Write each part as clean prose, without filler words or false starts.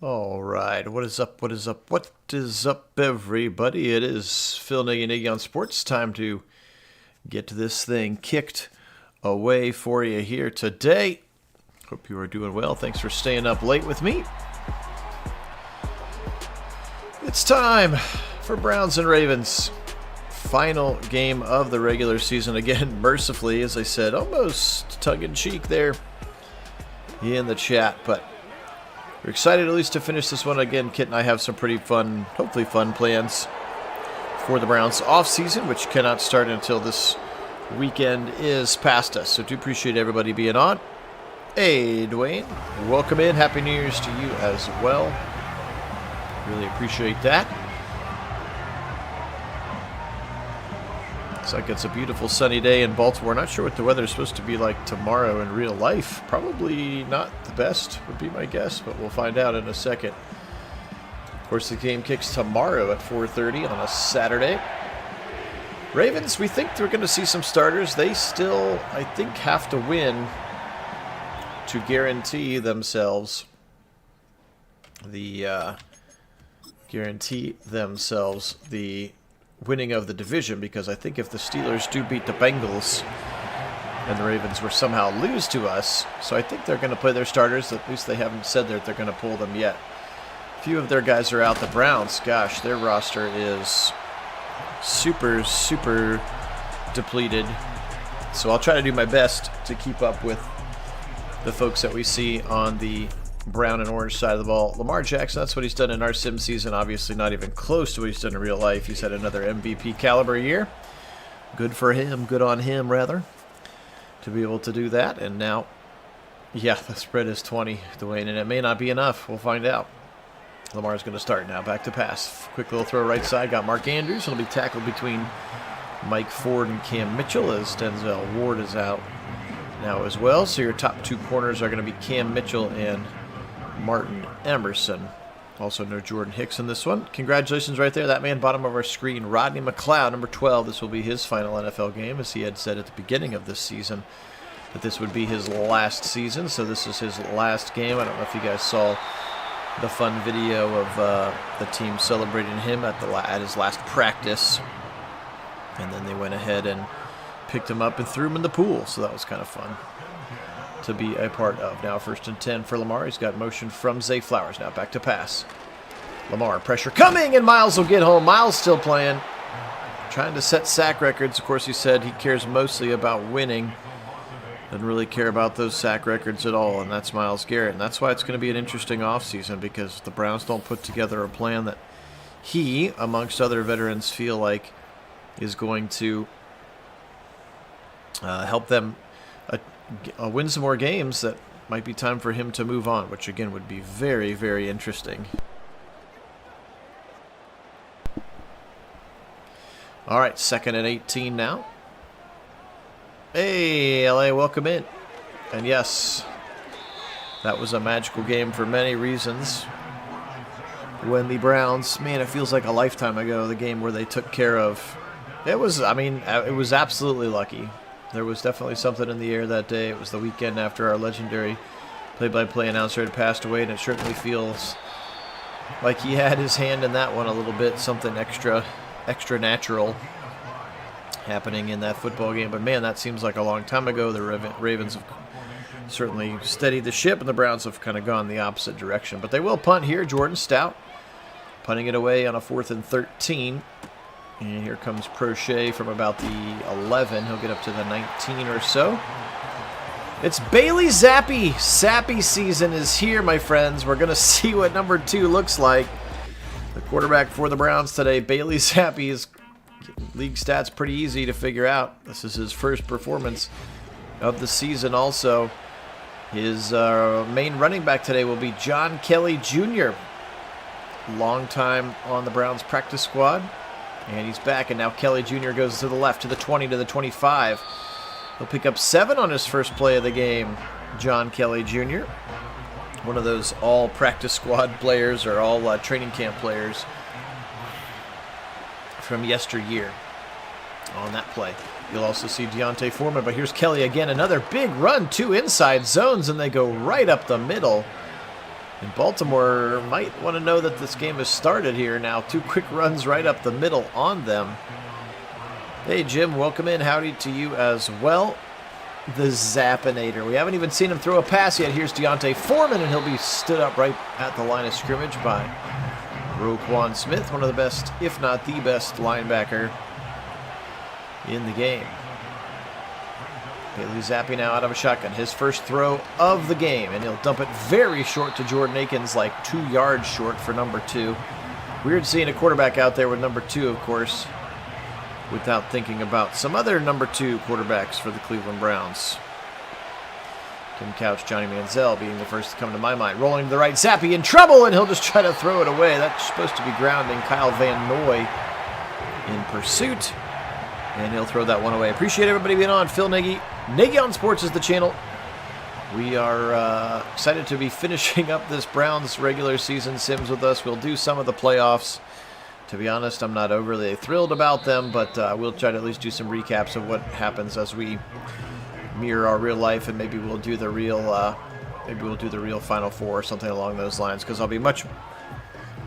All right, what is up, everybody? It is Phil Nagy on Sports. Time to get this thing kicked away for you here today. Hope you are doing well. Thanks for staying up late with me. It's time for Browns and Ravens. Final game of the regular season. Again, mercifully, as I said, almost tongue-in-cheek there in the chat, but we're excited at least to finish this one. Again, Kit and I have some pretty fun, hopefully fun plans for the Browns off-season, which cannot start until this weekend is past us. So do appreciate everybody being on. Hey, Dwayne, welcome in. Happy New Year's to you as well. Really appreciate that. Looks like it's a beautiful sunny day in Baltimore. Not sure what the weather is supposed to be like tomorrow in real life. Probably not the best would be my guess, but we'll find out in a second. Of course, the game kicks tomorrow at 4:30 on a Saturday. Ravens, we think they're going to see some starters. They still, I think, have to win to guarantee themselves the winning of the division, because I think if the Steelers do beat the Bengals and the Ravens were somehow lose to us, so I think they're going to play their starters. At least they haven't said that they're going to pull them yet. A few of their guys are out. The Browns, gosh, their roster is super, super depleted. So I'll try to do my best to keep up with the folks that we see on the brown and orange side of the ball. Lamar Jackson, that's what he's done in our sim season. Obviously not even close to what he's done in real life. He's had another MVP caliber year. Good for him. Good on him, rather, to be able to do that. And now, yeah, the spread is 20, Dwayne, and it may not be enough. We'll find out. Lamar's going to start now. Back to pass. Quick little throw right side. Got Mark Andrews. It'll be tackled between Mike Ford and Cam Mitchell as Denzel Ward is out now as well. So your top two corners are going to be Cam Mitchell and Martin Emerson. Also no Jordan Hicks in this one. Congratulations right there. That man bottom of our screen, Rodney McLeod, number 12. This will be his final NFL game, as he had said at the beginning of this season that this would be his last season. So this is his last game. I don't know if you guys saw the fun video of the team celebrating him at his last practice. And then they went ahead and picked him up and threw him in the pool. So that was kind of fun to be a part of. Now 1st and 10 for Lamar. He's got motion from Zay Flowers. Now back to pass. Lamar, pressure coming, and Miles will get home. Miles still playing. Trying to set sack records. Of course, he said he cares mostly about winning. Doesn't really care about those sack records at all, and that's Myles Garrett. And that's why it's going to be an interesting offseason, because the Browns don't put together a plan that he, amongst other veterans, feel like is going to help them win some more games that might be time for him to move on, which again would be very, very interesting. All right, 2nd and 18 now. Hey, LA, welcome in. And yes, that was a magical game for many reasons. When the Browns, man, it feels like a lifetime ago, the game where they took care of, it was absolutely lucky. There was definitely something in the air that day. It was the weekend after our legendary play-by-play announcer had passed away, and it certainly feels like he had his hand in that one a little bit, something extra natural happening in that football game. But man, that seems like a long time ago. The Ravens have certainly steadied the ship, and the Browns have kind of gone the opposite direction. But they will punt here. Jordan Stout punting it away on a 4th and 13. And here comes Prochet from about the 11. He'll get up to the 19 or so. It's Bailey Zappi. Zappy season is here, my friends. We're going to see what number 2 looks like. The quarterback for the Browns today, Bailey Zappi, is league stats pretty easy to figure out. This is his first performance of the season also. His main running back today will be John Kelly Jr., long time on the Browns practice squad. And he's back, and now Kelly Jr. goes to the left, to the 20, to the 25. He'll pick up 7 on his first play of the game, John Kelly Jr., one of those all practice squad players or all training camp players from yesteryear on that play. You'll also see Deontay Foreman, but here's Kelly again. Another big run, 2 inside zones, and they go right up the middle. And Baltimore might want to know that this game has started here now. 2 quick runs right up the middle on them. Hey, Jim, welcome in. Howdy to you as well. The Zappinator. We haven't even seen him throw a pass yet. Here's Deontay Foreman, and he'll be stood up right at the line of scrimmage by Roquan Smith, one of the best, if not the best, linebacker in the game. Bailey Zappi now out of a shotgun. His first throw of the game, and he'll dump it very short to Jordan Akins, like 2 yards short for number 2. Weird seeing a quarterback out there with number 2, of course, without thinking about some other number 2 quarterbacks for the Cleveland Browns. Tim Couch, Johnny Manziel being the first to come to my mind. Rolling to the right, Zappi in trouble, and he'll just try to throw it away. That's supposed to be grounding. Kyle Van Noy in pursuit, and he'll throw that one away. Appreciate everybody being on. Phil Nagy. Nagy on Sports is the channel. We are excited to be finishing up this Browns regular season sims with us. We'll do some of the playoffs. To be honest, I'm not overly thrilled about them, but we'll try to at least do some recaps of what happens as we mirror our real life, and maybe we'll do the real, Final Four or something along those lines. Because I'll be much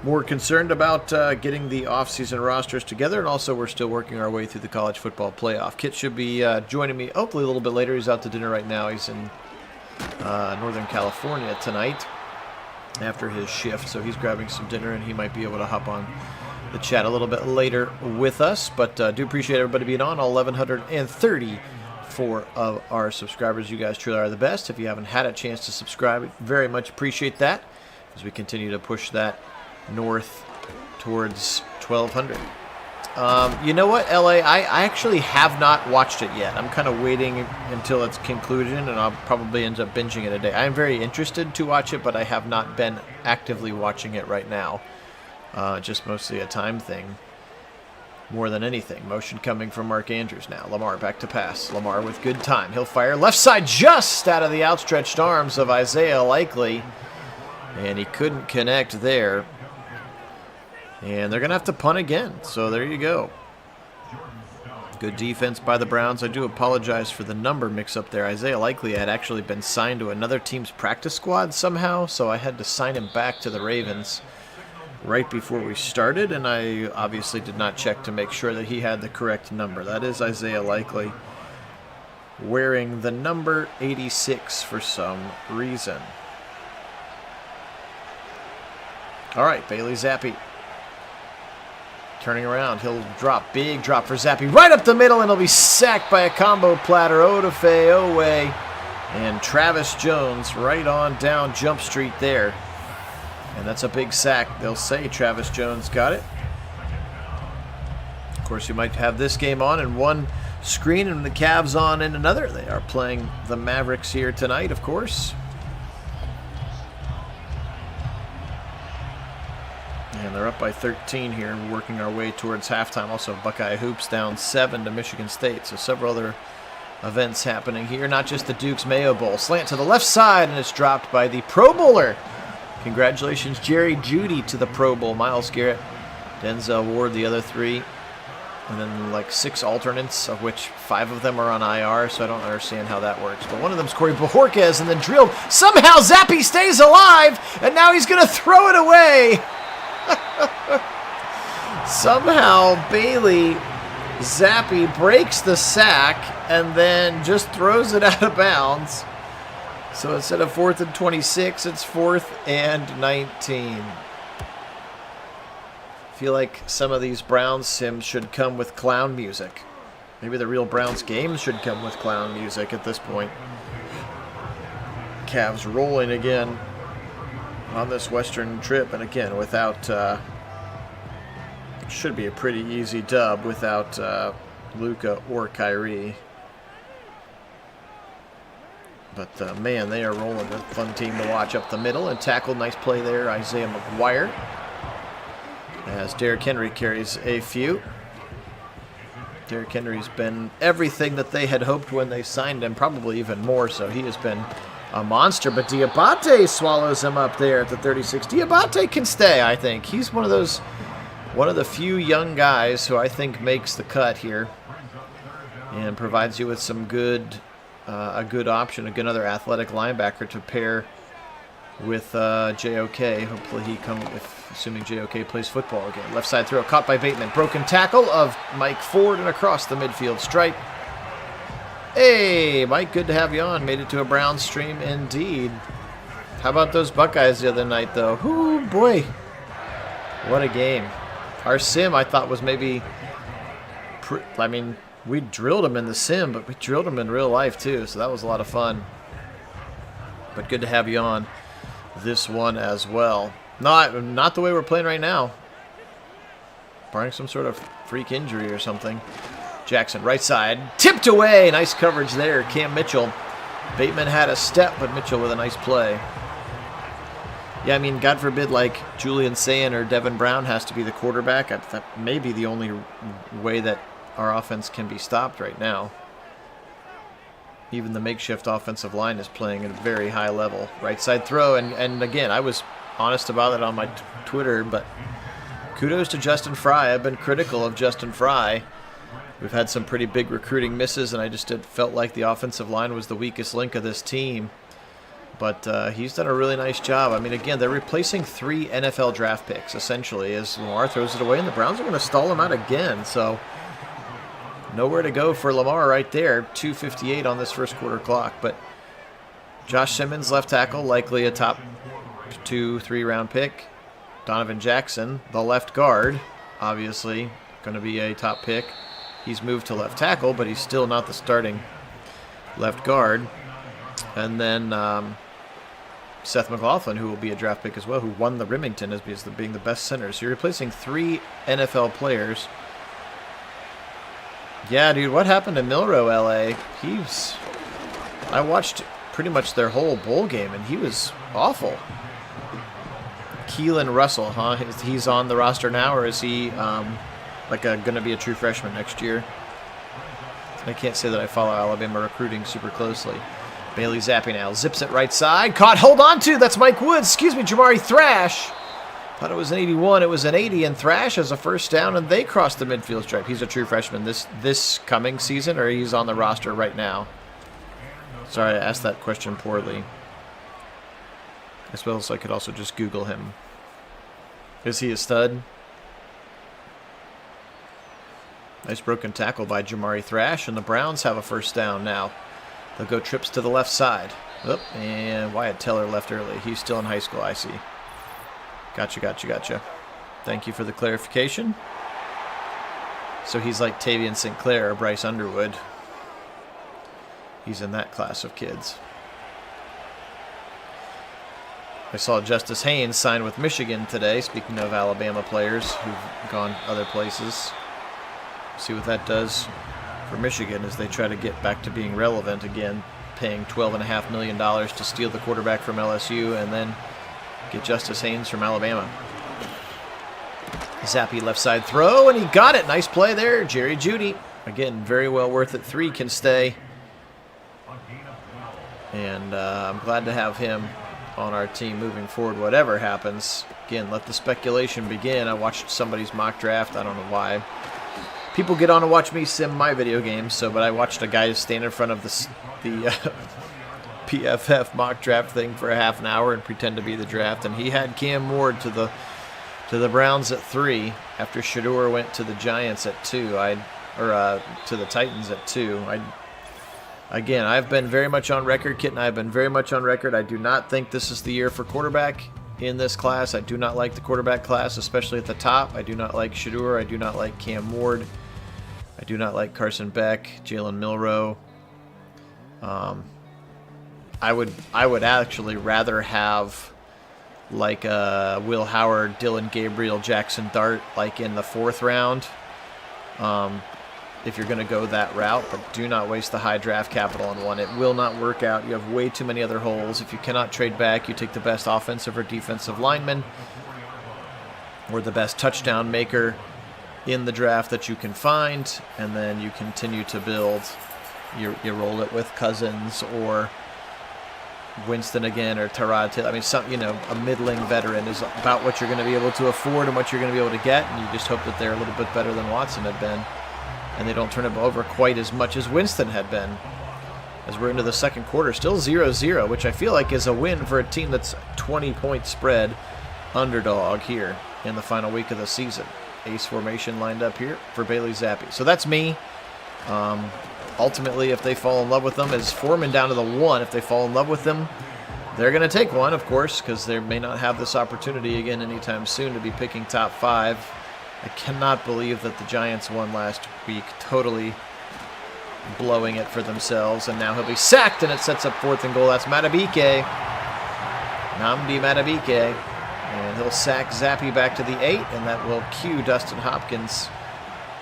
more concerned about getting the off-season rosters together, and also we're still working our way through the college football playoff. Kit should be joining me hopefully a little bit later. He's out to dinner right now. He's in Northern California tonight after his shift, so he's grabbing some dinner, and he might be able to hop on the chat a little bit later with us. But do appreciate everybody being on. All 1,134 of our subscribers. You guys truly are the best. If you haven't had a chance to subscribe, we very much appreciate that as we continue to push that north towards 1,200. You know what, LA? I actually have not watched it yet. I'm kind of waiting until its conclusion, and I'll probably end up binging it a day. I'm very interested to watch it, but I have not been actively watching it right now. Just mostly a time thing more than anything. Motion coming from Mark Andrews now. Lamar back to pass. Lamar with good time. He'll fire left side just out of the outstretched arms of Isaiah Likely, and he couldn't connect there. And they're going to have to punt again. So there you go. Good defense by the Browns. I do apologize for the number mix-up there. Isaiah Likely had actually been signed to another team's practice squad somehow, so I had to sign him back to the Ravens right before we started, and I obviously did not check to make sure that he had the correct number. That is Isaiah Likely, wearing the number 86 for some reason. All right, Bailey Zappi. Turning around, he'll drop. Big drop for Zappi. Right up the middle, and he'll be sacked by a combo platter. Odafe Owe and Travis Jones right on down Jump Street there. And that's a big sack. They'll say Travis Jones got it. Of course, you might have this game on in one screen and the Cavs on in another. They are playing the Mavericks here tonight, of course. And they're up by 13 here, and working our way towards halftime. Also, Buckeye Hoops down 7 to Michigan State. So several other events happening here. Not just the Duke's Mayo Bowl. Slant to the left side, and it's dropped by the Pro Bowler. Congratulations, Jerry Jeudy, to the Pro Bowl. Myles Garrett, Denzel Ward, the other 3. And then like 6 alternates, of which 5 of them are on IR, so I don't understand how that works. But one of them's Corey Bojorquez, and then drilled. Somehow Zappi stays alive, and now he's going to throw it away. Somehow Bailey Zappi breaks the sack and then just throws it out of bounds. So instead of 4th and 26, it's 4th and 19. I feel like some of these Browns sims should come with clown music. Maybe the real Browns games should come with clown music at this point. Cavs rolling again on this Western trip, and again without should be a pretty easy dub without Luka or Kyrie. But man, they are rolling. A fun team to watch up the middle and tackle. Nice play there, Isaiah McGuire, as Derrick Henry carries a few. Derrick Henry's been everything that they had hoped when they signed him, probably even more so. He has been a monster, but Diabate swallows him up there at the 36. Diabate can stay, I think. He's one of the few young guys who I think makes the cut here and provides you with some good, a good option, a good other athletic linebacker to pair with JOK. Hopefully he comes, assuming JOK plays football again. Left side throw caught by Bateman. Broken tackle of Mike Ford and across the midfield stripe. Hey, Mike, good to have you on. Made it to a Browns stream indeed. How about those Buckeyes the other night, though? Ooh, boy. What a game. Our sim, I thought, was maybe... I mean, we drilled them in the sim, but we drilled them in real life, too, so that was a lot of fun. But good to have you on this one as well. Not the way we're playing right now. Barring some sort of freak injury or something. Jackson, right side, tipped away. Nice coverage there, Cam Mitchell. Bateman had a step, but Mitchell with a nice play. Yeah, I mean, God forbid, like, Julian Sayin or Devin Brown has to be the quarterback. That may be the only way that our offense can be stopped right now. Even the makeshift offensive line is playing at a very high level. Right side throw, and again, I was honest about it on my Twitter, but kudos to Justin Fry. I've been critical of Justin Fry. We've had some pretty big recruiting misses, and I just felt like the offensive line was the weakest link of this team. But he's done a really nice job. I mean, again, they're replacing 3 NFL draft picks, essentially, as Lamar throws it away, and the Browns are going to stall him out again. So nowhere to go for Lamar right there. 2:58 on this first quarter clock. But Josh Simmons, left tackle, likely a top 2-3 round pick. Donovan Jackson, the left guard, obviously going to be a top pick. He's moved to left tackle, but he's still not the starting left guard. And then Seth McLaughlin, who will be a draft pick as well, who won the Remington as being the best center. So you're replacing 3 NFL players. Yeah, dude, what happened to Milroe, LA? I watched pretty much their whole bowl game, and he was awful. Keelan Russell, huh? He's on the roster now, or is he going to be a true freshman next year? I can't say that I follow Alabama recruiting super closely. Bailey Zappi now zips it right side. Caught, hold on to. That's Mike Woods. Excuse me, Jamari Thrash. Thought it was an 81. It was an 80, and Thrash has a first down, and they cross the midfield stripe. He's a true freshman this coming season, or he's on the roster right now? Sorry, I asked that question poorly. I suppose I could also just Google him. Is he a stud? Nice broken tackle by Jamari Thrash, and the Browns have a first down now. They'll go trips to the left side. Oh, and Wyatt Teller left early. He's still in high school, I see. Gotcha. Thank you for the clarification. So he's like Tavian Sinclair or Bryce Underwood. He's in that class of kids. I saw Justice Haynes sign with Michigan today, speaking of Alabama players who've gone other places. See what that does for Michigan as they try to get back to being relevant again, paying $12.5 million to steal the quarterback from LSU and then get Justice Haynes from Alabama. Zappy left side throw, and he got it. Nice play there, Jerry Jeudy. Again, very well worth it. 3 can stay. And I'm glad to have him on our team moving forward, whatever happens. Again, let the speculation begin. I watched somebody's mock draft. I don't know why. People get on to watch me sim my video games, but I watched a guy stand in front of the PFF mock draft thing for a half an hour and pretend to be the draft, and he had Cam Ward to the Browns at 3 after Shador went to the Giants at 2. To the Titans at 2. Again, I've been very much on record. Kit and I have been very much on record. I do not think this is the year for quarterback in this class. I do not like the quarterback class, especially at the top. I do not like Shador. I do not like Cam Ward. I do not like Carson Beck, Jalen Milroe. I would actually rather have like Will Howard, Dylan Gabriel, Jackson Dart like in the 4th round. If you're going to go that route, but do not waste the high draft capital on one. It will not work out. You have way too many other holes. If you cannot trade back, you take the best offensive or defensive lineman or the best touchdown maker in the draft that you can find, and then you continue to build. You roll it with Cousins or Winston again or Tyrod Taylor. I mean, a middling veteran is about what you're going to be able to afford and what you're going to be able to get, and you just hope that they're a little bit better than Watson had been. And they don't turn it over quite as much as Winston had been. As we're into the second quarter, still 0-0, which I feel like is a win for a team that's 20-point spread underdog here in the final week of the season. Ace formation lined up here for Bailey Zappi. So that's me. Ultimately, if they fall in love with them, is Foreman down to the 1. If they fall in love with them, they're going to take one, of course, because they may not have this opportunity again anytime soon to be picking top 5. I cannot believe that the Giants won last week, totally blowing it for themselves. And now he'll be sacked, and it sets up 4th and goal. That's Matabike. Nnamdi Matabike. And he'll sack Zappi back to the 8, and that will cue Dustin Hopkins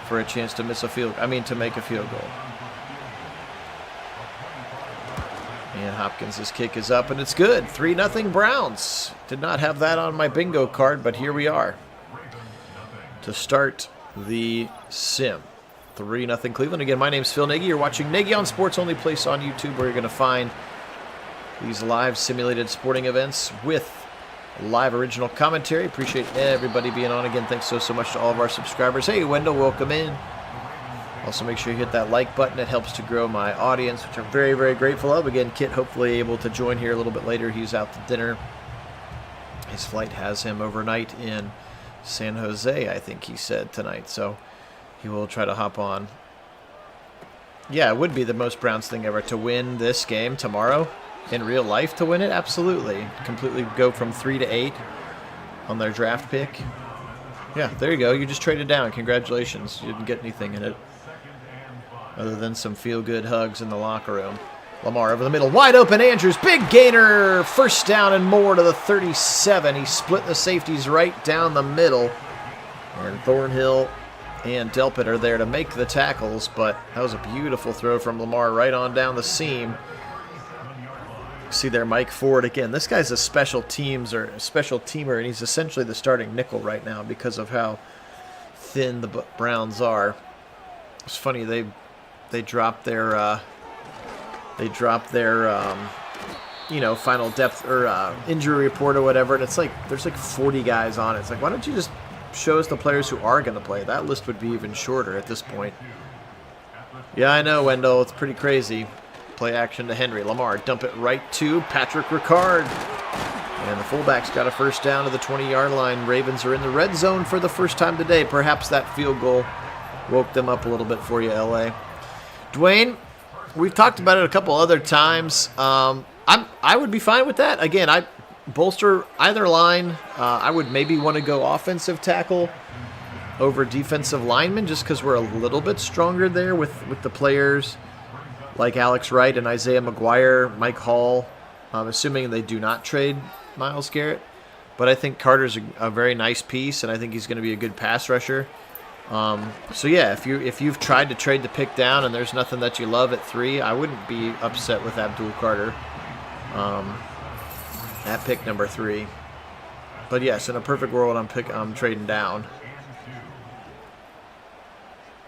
for a chance to to make a field goal. And Hopkins' kick is up, and it's good. 3-0 Browns. Did not have that on my bingo card, but here we are to start the sim. 3-0 Cleveland. Again, my name's Phil Nagy. You're watching Nagy on Sports, only place on YouTube where you're going to find these live simulated sporting events with live original commentary. Appreciate everybody being on. Again, thanks so much to all of our subscribers. Hey, Wendell, welcome in. Also, make sure you hit that like button. It helps to grow my audience, which I'm very, very grateful of. Again, Kit hopefully able to join here a little bit later. He's out to dinner. His flight has him overnight in San Jose, I think he said tonight, so he will try to hop on. Yeah, it would be the most Browns thing ever to win this game tomorrow in real life. To win it, absolutely. Completely go from 3 to 8 on their draft pick. Yeah, there you go. You just traded down. Congratulations. You didn't get anything in it other than some feel-good hugs in the locker room. Lamar over the middle, wide open. Andrews, big gainer, 1st down and more to the 37. He split the safeties right down the middle. And Thornhill and Delpit are there to make the tackles, but that was a beautiful throw from Lamar right on down the seam. See there, Mike Ford again. This guy's a special teamer, and he's essentially the starting nickel right now because of how thin the Browns are. It's funny, they dropped their final depth or injury report or whatever, and it's like there's like 40 guys on it. It's like, why don't you just show us the players who are going to play? That list would be even shorter at this point. Yeah, I know, Wendell. It's pretty crazy. Play action to Henry. Lamar, dump it right to Patrick Ricard. And the fullback's got a 1st down to the 20-yard line. Ravens are in the red zone for the first time today. Perhaps that field goal woke them up a little bit for you, LA. Dwayne, we've talked about it a couple other times. I would be fine with that. Again, I bolster either line. I would maybe want to go offensive tackle over defensive lineman just because we're a little bit stronger there with the players like Alex Wright and Isaiah McGuire, Mike Hall, assuming they do not trade Myles Garrett. But I think Carter's a very nice piece, and I think he's going to be a good pass rusher. So yeah, if you've tried to trade the pick down and there's nothing that you love at 3, I wouldn't be upset with Abdul Carter at pick number 3. But yes, in a perfect world, I'm trading down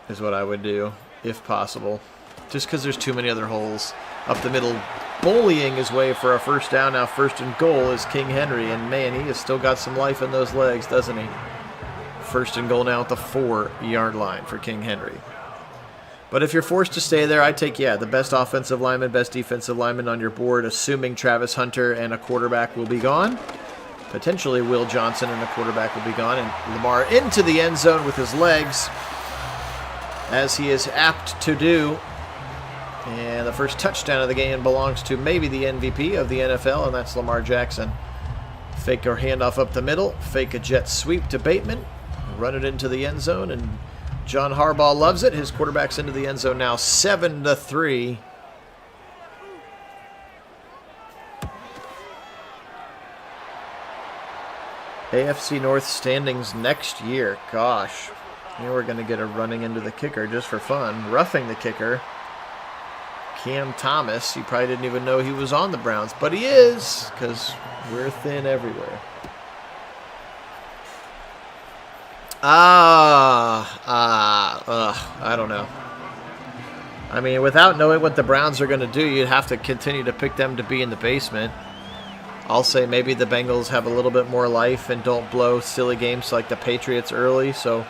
is what I would do if possible. Just because there's too many other holes up the middle. Bullying his way for a 1st down. Now 1st and goal is King Henry, and man, he has still got some life in those legs, doesn't he? 1st and goal now at the 4-yard line for King Henry. But if you're forced to stay there, I take, the best offensive lineman, best defensive lineman on your board, assuming Travis Hunter and a quarterback will be gone. Potentially Will Johnson and a quarterback will be gone. And Lamar into the end zone with his legs, as he is apt to do. And the first touchdown of the game belongs to maybe the MVP of the NFL, and that's Lamar Jackson. Fake a handoff up the middle, fake a jet sweep to Bateman, run it into the end zone, and John Harbaugh loves it. His quarterback's into the end zone now, 7-3. AFC North standings next year. Gosh. Here we're going to get a running into the kicker just for fun. Roughing the kicker. Cam Thomas. You probably didn't even know he was on the Browns, but he is, because we're thin everywhere. I don't know. I mean, without knowing what the Browns are going to do, you'd have to continue to pick them to be in the basement. I'll say maybe the Bengals have a little bit more life and don't blow silly games like the Patriots early, so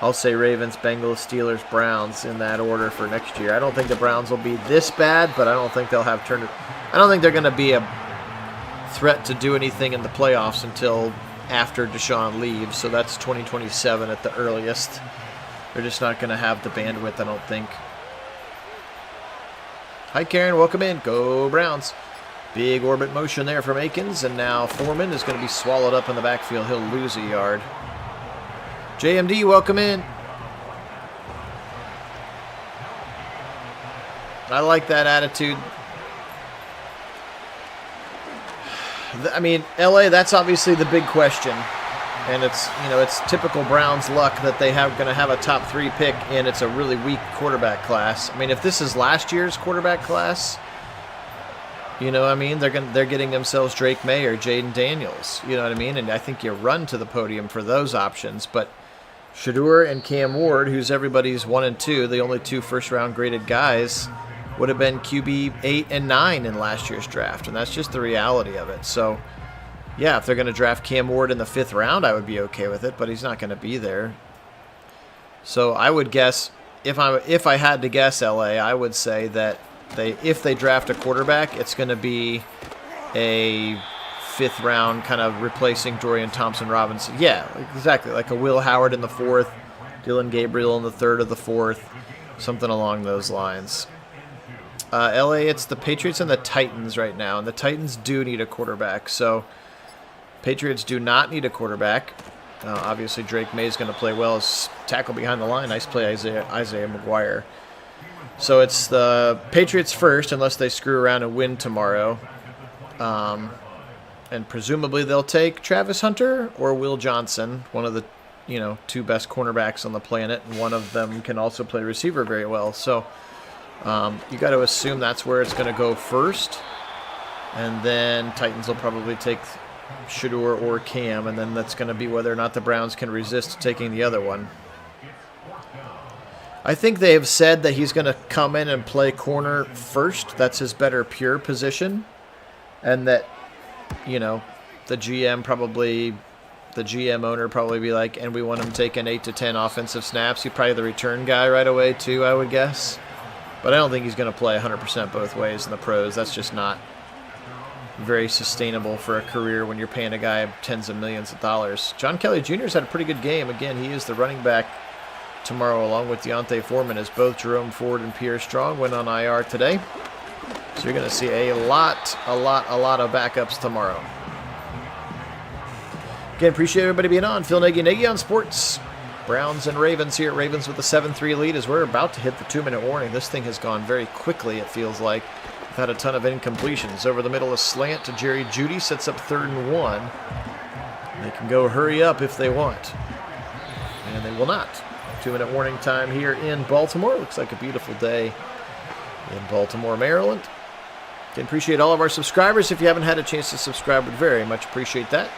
I'll say Ravens, Bengals, Steelers, Browns in that order for next year. I don't think the Browns will be this bad, but I don't think they'll have turned it. I don't think they're going to be a threat to do anything in the playoffs until after Deshaun leaves, so that's 2027 at the earliest. They're just not going to have the bandwidth, I don't think. Hi, Karen. Welcome in. Go Browns. Big orbit motion there from Akins, and now Foreman is going to be swallowed up in the backfield. He'll lose a yard. JMD, welcome in. I like that attitude. I mean, LA, that's obviously the big question. And it's, you know, it's typical Browns luck that they have going to have a top 3 pick, and it's a really weak quarterback class. I mean, if this is last year's quarterback class, you know what I mean? They're getting themselves Drake May or Jaden Daniels. You know what I mean? And I think you run to the podium for those options. But Shedeur and Cam Ward, who's everybody's 1 and 2, the only 2 first-round graded guys, would have been QB 8 and 9 in last year's draft. And that's just the reality of it. So, yeah, if they're going to draft Cam Ward in the 5th round, I would be okay with it. But he's not going to be there. So I would guess, if I had to guess, LA, I would say that if they draft a quarterback, it's going to be a 5th round kind of replacing Dorian Thompson-Robinson. Yeah, exactly. Like a Will Howard in the 4th, Dylan Gabriel in the 3rd or the 4th, something along those lines. LA, it's the Patriots and the Titans right now, and the Titans do need a quarterback. So Patriots do not need a quarterback. Obviously, Drake May is going to play well as tackle behind the line. Nice play, Isaiah McGuire. So it's the Patriots first, unless they screw around and win tomorrow. And presumably they'll take Travis Hunter or Will Johnson, one of the 2 best cornerbacks on the planet, and one of them can also play receiver very well. So you got to assume that's where it's going to go first. And then Titans will probably take Shedeur or Cam, and then that's going to be whether or not the Browns can resist taking the other one. I think they have said that he's going to come in and play corner first. That's his better pure position. And that, the GM owner probably be like, and we want him taking 8 to 10 offensive snaps. He's probably the return guy right away too, I would guess. But I don't think he's going to play 100% both ways in the pros. That's just not very sustainable for a career when you're paying a guy tens of millions of dollars. John Kelly Jr. has had a pretty good game. Again, he is the running back tomorrow along with Deontay Foreman, as both Jerome Ford and Pierre Strong went on IR today. So you're going to see a lot of backups tomorrow. Again, appreciate everybody being on. Phil Nagy on sports. Browns and Ravens here. Ravens with a 7-3 lead as we're about to hit the 2-minute warning. This thing has gone very quickly, it feels like. We've had a ton of incompletions. Over the middle, a slant to Jerry Jeudy. Sets up 3rd and 1. They can go hurry up if they want. And they will not. 2-minute warning time here in Baltimore. Looks like a beautiful day in Baltimore, Maryland. Again, appreciate all of our subscribers. If you haven't had a chance to subscribe, would very much appreciate that.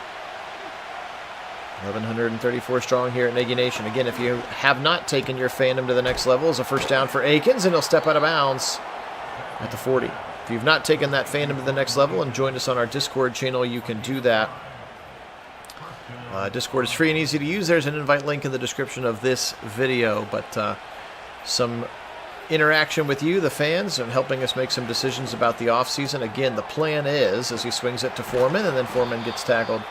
1,134 strong here at Nagy Nation. Again, if you have not taken your fandom to the next level, is a first down for Akins, and he'll step out of bounds at the 40. If you've not taken that fandom to the next level and joined us on our Discord channel, you can do that. Discord is free and easy to use. There's an invite link in the description of this video, but some interaction with you, the fans, and helping us make some decisions about the offseason. Again, the plan is, as he swings it to Foreman, and then Foreman gets tackled.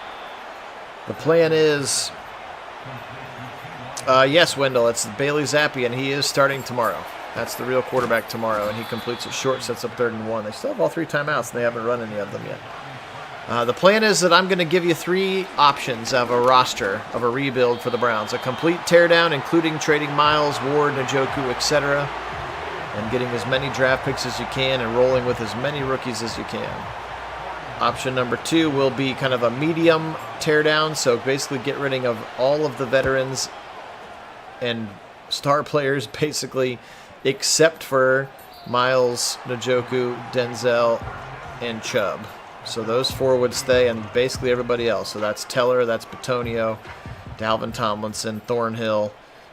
The plan is, yes, Wendell, it's Bailey Zappi, and he is starting tomorrow. That's the real quarterback tomorrow, and he completes it short, sets up 3rd and 1. They still have all 3 timeouts, and they haven't run any of them yet. The plan is that I'm going to give you 3 options of a roster, of a rebuild for the Browns. A complete teardown, including trading Miles, Ward, Njoku, etc., and getting as many draft picks as you can and rolling with as many rookies as you can. Option number 2 will be kind of a medium teardown, so basically get rid of all of the veterans and star players, basically, except for Miles, Njoku, Denzel, and Chubb. So those 4 would stay, and basically everybody else. So that's Teller, that's Bitonio, Dalvin Tomlinson, Thornhill,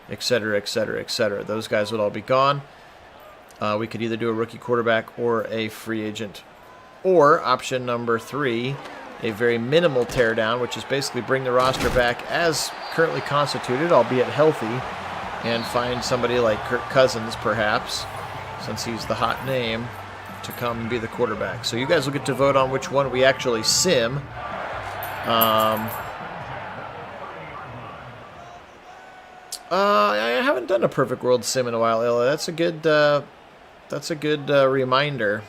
etc., etc., etc. Those guys would all be gone. We could either do a rookie quarterback or a free agent. Or option number 3, a very minimal teardown, which is basically bring the roster back as currently constituted, albeit healthy, and find somebody like Kirk Cousins, perhaps, since he's the hot name, to come and be the quarterback. So you guys will get to vote on which one we actually sim. I haven't done a Perfect World sim in a while, Ella. That's a good reminder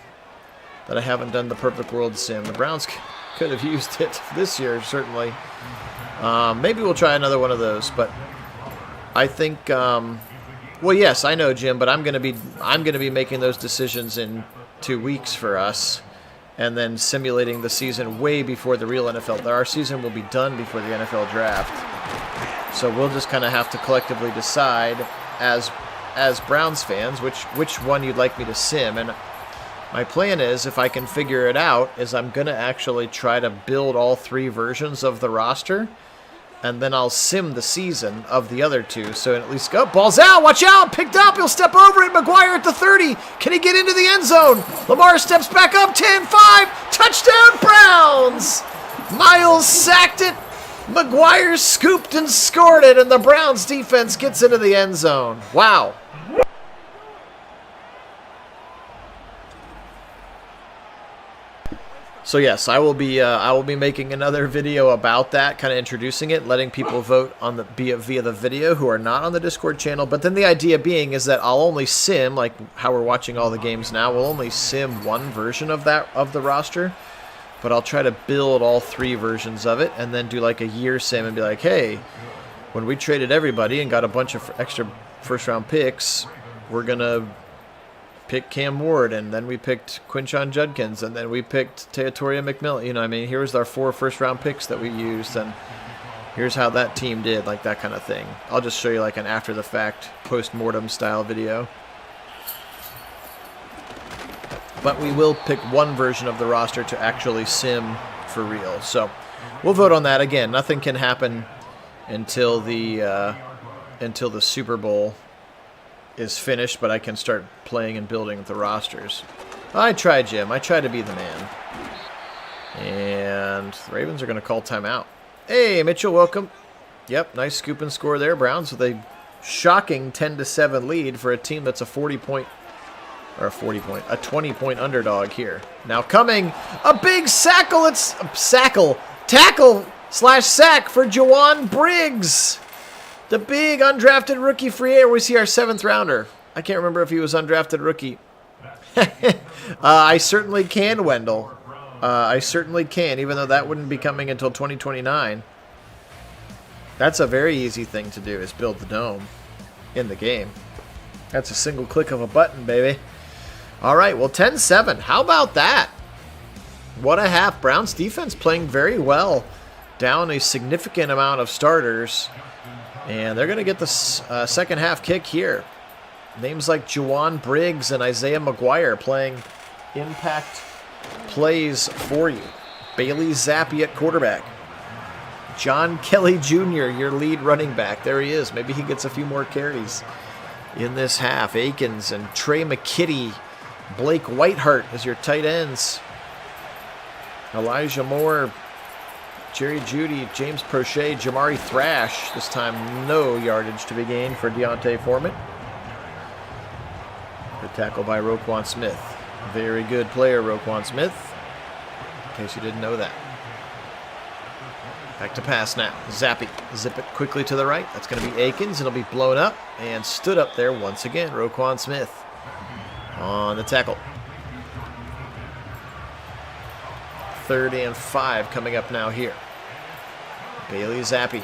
that I haven't done the Perfect World sim. The Browns could have used it this year, certainly. Maybe we'll try another one of those, but I think. Well, yes, I know, Jim, but I'm gonna be making those decisions in 2 weeks for us, and then simulating the season way before the real NFL. Our season will be done before the NFL draft, so we'll just kind of have to collectively decide as Browns fans which one you'd like me to sim. And my plan is, if I can figure it out, is I'm gonna actually try to build all 3 versions of the roster, and then I'll sim the season of the other 2. So at least go. Ball's out. Watch out. Picked up. He'll step over it. McGuire at the 30. Can he get into the end zone? Lamar steps back up. 10-5. Touchdown, Browns. Miles sacked it. McGuire scooped and scored it. And the Browns defense gets into the end zone. Wow. So yes, I will be making another video about that, kind of introducing it, letting people vote on via the video who are not on the Discord channel. But then the idea being is that I'll only sim, like how we're watching all the games now, we'll only sim one version of the roster. But I'll try to build all 3 versions of it, and then do like a year sim and be like, hey, when we traded everybody and got a bunch of extra first-round picks, we're gonna pick Cam Ward, and then we picked Quinshon Judkins, and then we picked Teatoria McMillan. You know, I mean, here's our 4 first-round picks that we used, and here's how that team did, like that kind of thing. I'll just show you like an after-the-fact, post-mortem style video. But we will pick one version of the roster to actually sim for real. So we'll vote on that. Again, nothing can happen until the Super Bowl is finished, but I can start playing and building the rosters. I try, Jim. I try to be the man. And the Ravens are going to call timeout. Hey, Mitchell, welcome. Yep, nice scoop and score there. Browns with a shocking 10-7 lead for a team that's a 20-point underdog here. Now coming, a big tackle / sack for Jawan Briggs. The big undrafted rookie free agent. We see our 7th rounder. I can't remember if he was undrafted rookie. I certainly can, Wendell. I certainly can, even though that wouldn't be coming until 2029. That's a very easy thing to do, is build the dome in the game. That's a single click of a button, baby. All right, well, 10-7. How about that? What a half. Browns defense playing very well. Down a significant amount of starters. And they're going to get the second half kick here. Names like Jawan Briggs and Isaiah McGuire playing impact plays for you. Bailey Zappi at quarterback. John Kelly Jr., your lead running back. There he is. Maybe he gets a few more carries in this half. Akins and Trey McKitty. Blake Whiteheart as your tight ends. Elijah Moore, Jerry Jeudy, James Prochet, Jamari Thrash. This time no yardage to be gained for Deontay Foreman. Good tackle by Roquan Smith. Very good player, Roquan Smith. In case you didn't know that. Back to pass now. Zappi. Zip it quickly to the right. That's going to be Akins. It'll be blown up and stood up there once again. Roquan Smith on the tackle. 3rd and 5 coming up now here. Bailey Zappi.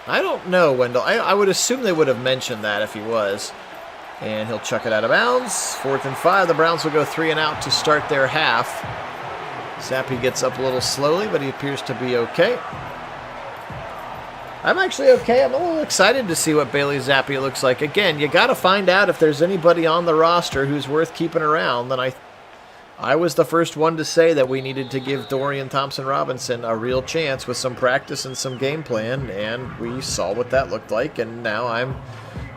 I don't know, Wendell. I would assume they would have mentioned that if he was. And he'll chuck it out of bounds. 4th and 5. The Browns will go 3 and out to start their half. Zappi gets up a little slowly, but he appears to be okay. I'm actually okay. I'm a little excited to see what Bailey Zappi looks like. Again, you got to find out if there's anybody on the roster who's worth keeping around. Then I was the first one to say that we needed to give Dorian Thompson-Robinson a real chance with some practice and some game plan, and we saw what that looked like, and now I'm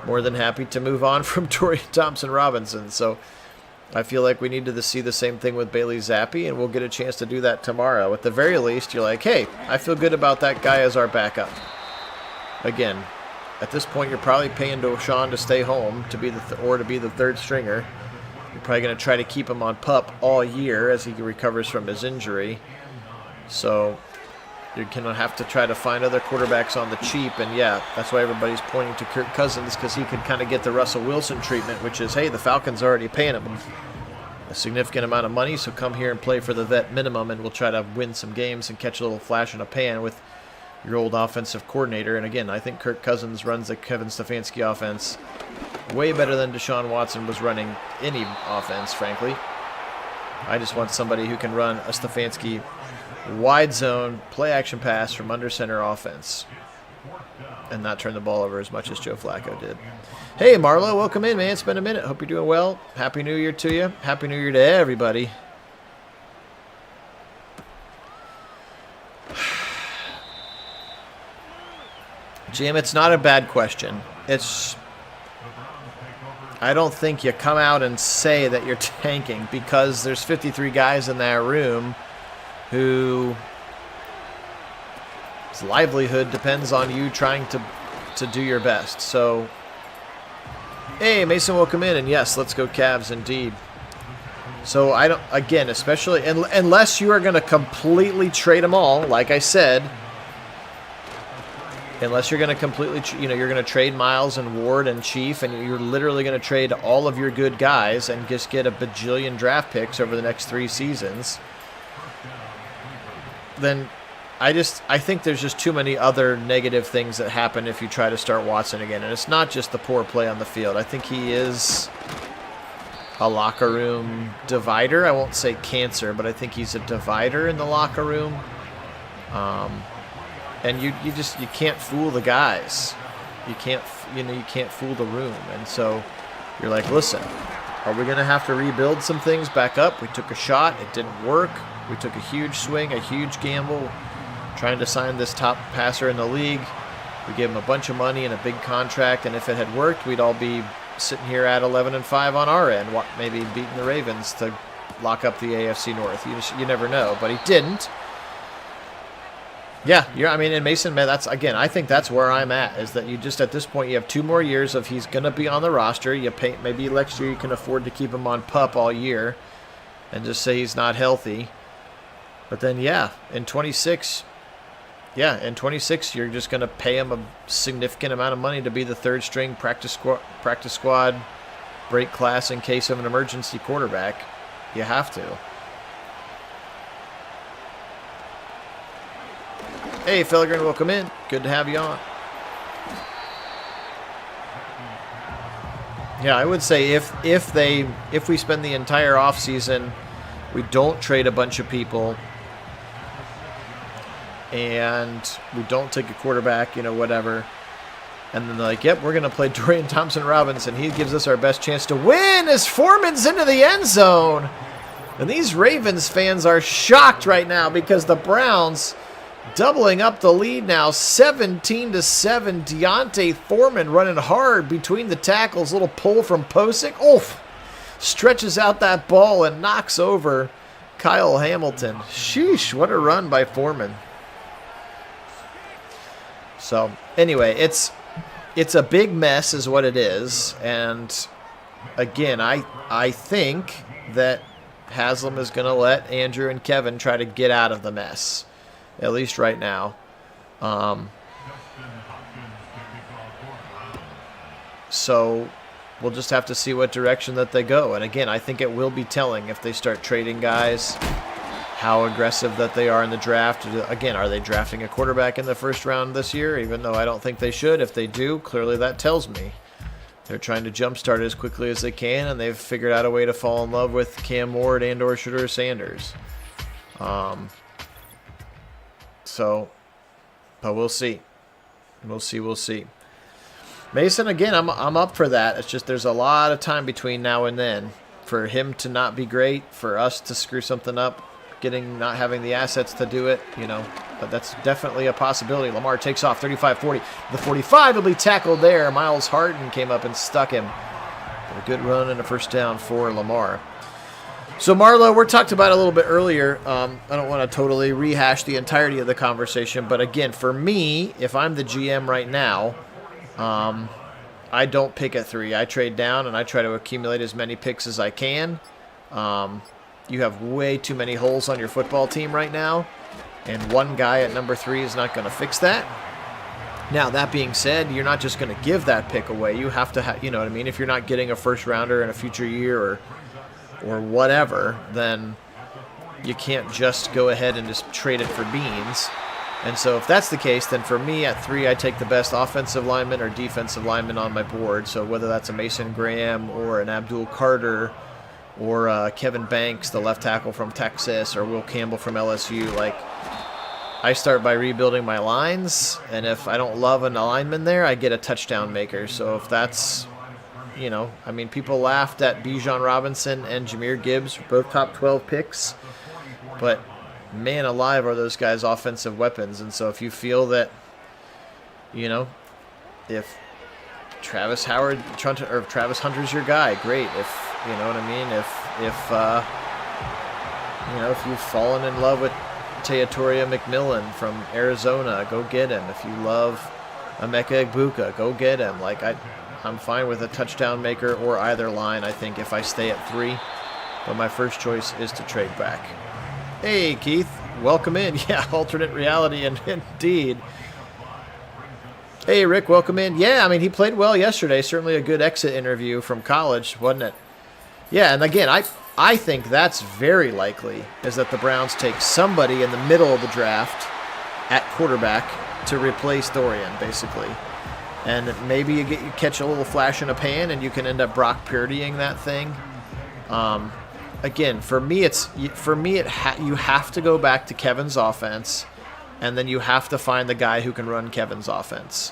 more than happy to move on from Dorian Thompson-Robinson. So I feel like we needed to see the same thing with Bailey Zappi, and we'll get a chance to do that tomorrow. At the very least, you're like, hey, I feel good about that guy as our backup. Again, at this point, you're probably paying Deshaun to stay home to be the third stringer. You're probably going to try to keep him on PUP all year as he recovers from his injury. So you're going to have to try to find other quarterbacks on the cheap. And yeah, that's why everybody's pointing to Kirk Cousins, because he can kind of get the Russell Wilson treatment, which is, hey, the Falcons are already paying him a significant amount of money, so come here and play for the vet minimum, and we'll try to win some games and catch a little flash in a pan with your old offensive coordinator. And again, I think Kirk Cousins runs the Kevin Stefanski offense way better than Deshaun Watson was running any offense, frankly. I just want somebody who can run a Stefanski wide zone play action pass from under center offense and not turn the ball over as much as Joe Flacco did. Hey, Marlo, welcome in, man. It's been a minute. Hope you're doing well. Happy New Year to you. Happy New Year to everybody. Jim, it's not a bad question. I don't think you come out and say that you're tanking, because there's 53 guys in that room whose livelihood depends on you trying to do your best. So, hey, Mason, welcome in, and yes, let's go Cavs indeed. So I don't, again, especially unless you are going to completely trade them all, like I said. Unless you're going to completely, you're going to trade Miles and Ward and Chief, and you're literally going to trade all of your good guys and just get a bajillion draft picks over the next 3 seasons, then I think there's just too many other negative things that happen if you try to start Watson again. And it's not just the poor play on the field. I think he is a locker room divider. I won't say cancer, but I think he's a divider in the locker room. And you can't fool the guys. You can't fool the room. And so you're like, listen, are we going to have to rebuild some things back up? We took a shot. It didn't work. We took a huge swing, a huge gamble, trying to sign this top passer in the league. We gave him a bunch of money and a big contract. And if it had worked, we'd all be sitting here at 11-5 on our end, maybe beating the Ravens to lock up the AFC North. You never know. But he didn't. Yeah, and Mason, man, I think that's where I'm at, is that you just, at this point, you have 2 more years of he's going to be on the roster. You pay, maybe next year you can afford to keep him on PUP all year and just say he's not healthy. But then, in 26, you're just going to pay him a significant amount of money to be the third string practice squad break class in case of an emergency quarterback. You have to. Hey, Felgren, welcome in. Good to have you on. Yeah, I would say if we spend the entire offseason, we don't trade a bunch of people, and we don't take a quarterback, whatever, and then they're like, yep, we're going to play Dorian Thompson-Robinson. He gives us our best chance to win as Foreman's into the end zone. And these Ravens fans are shocked right now because the Browns doubling up the lead now, 17-7. Deontay Foreman running hard between the tackles. Little pull from Posick. Oof. Stretches out that ball and knocks over Kyle Hamilton. Sheesh, what a run by Foreman. So, anyway, it's a big mess is what it is. And, again, I think that Haslam is going to let Andrew and Kevin try to get out of the mess. At least right now. So we'll just have to see what direction that they go. And again, I think it will be telling if they start trading guys, how aggressive that they are in the draft. Again, are they drafting a quarterback in the first round this year? Even though I don't think they should. If they do, clearly that tells me they're trying to jumpstart it as quickly as they can, and they've figured out a way to fall in love with Cam Ward and or Shedeur Sanders. So, but we'll see. We'll see. Mason, again, I'm up for that. It's just there's a lot of time between now and then for him to not be great, for us to screw something up, not having the assets to do it, But that's definitely a possibility. Lamar takes off 35-40. The 45 will be tackled there. Miles Harden came up and stuck him. A good run and a first down for Lamar. So, Marlo, we're talked about a little bit earlier. I don't want to totally rehash the entirety of the conversation. But, again, for me, if I'm the GM right now, I don't pick at 3. I trade down, and I try to accumulate as many picks as I can. You have way too many holes on your football team right now, and one guy at number 3 is not going to fix that. Now, that being said, you're not just going to give that pick away. You have to have, you know what I mean? If you're not getting a first-rounder in a future year or whatever, then you can't just go ahead and just trade it for beans. And so if that's the case, then for me at 3, I take the best offensive lineman or defensive lineman on my board. So whether that's a Mason Graham or an Abdul Carter or Kevin Banks, the left tackle from Texas, or Will Campbell from LSU, I start by rebuilding my lines, and if I don't love an lineman there, I get a touchdown maker. So if that's, people laughed at Bijan Robinson and Jahmyr Gibbs, both top 12 picks, but man alive are those guys offensive weapons. And so if you feel that, if Travis Hunter's your guy, great. If, you know what I mean? If you've fallen in love with Teatoria McMillan from Arizona, go get him. If you love Emeka Egbuka, go get him. I'm fine with a touchdown maker or either line, I think, if I stay at 3. But my first choice is to trade back. Hey, Keith. Welcome in. Yeah, alternate reality, indeed. Hey, Rick. Welcome in. Yeah, he played well yesterday. Certainly a good exit interview from college, wasn't it? Yeah, and again, I think that's very likely, is that the Browns take somebody in the middle of the draft at quarterback to replace Dorian, basically. And maybe you catch a little flash in a pan, and you can end up Brock Purdying that thing. Again, for me, you have to go back to Kevin's offense, and then you have to find the guy who can run Kevin's offense.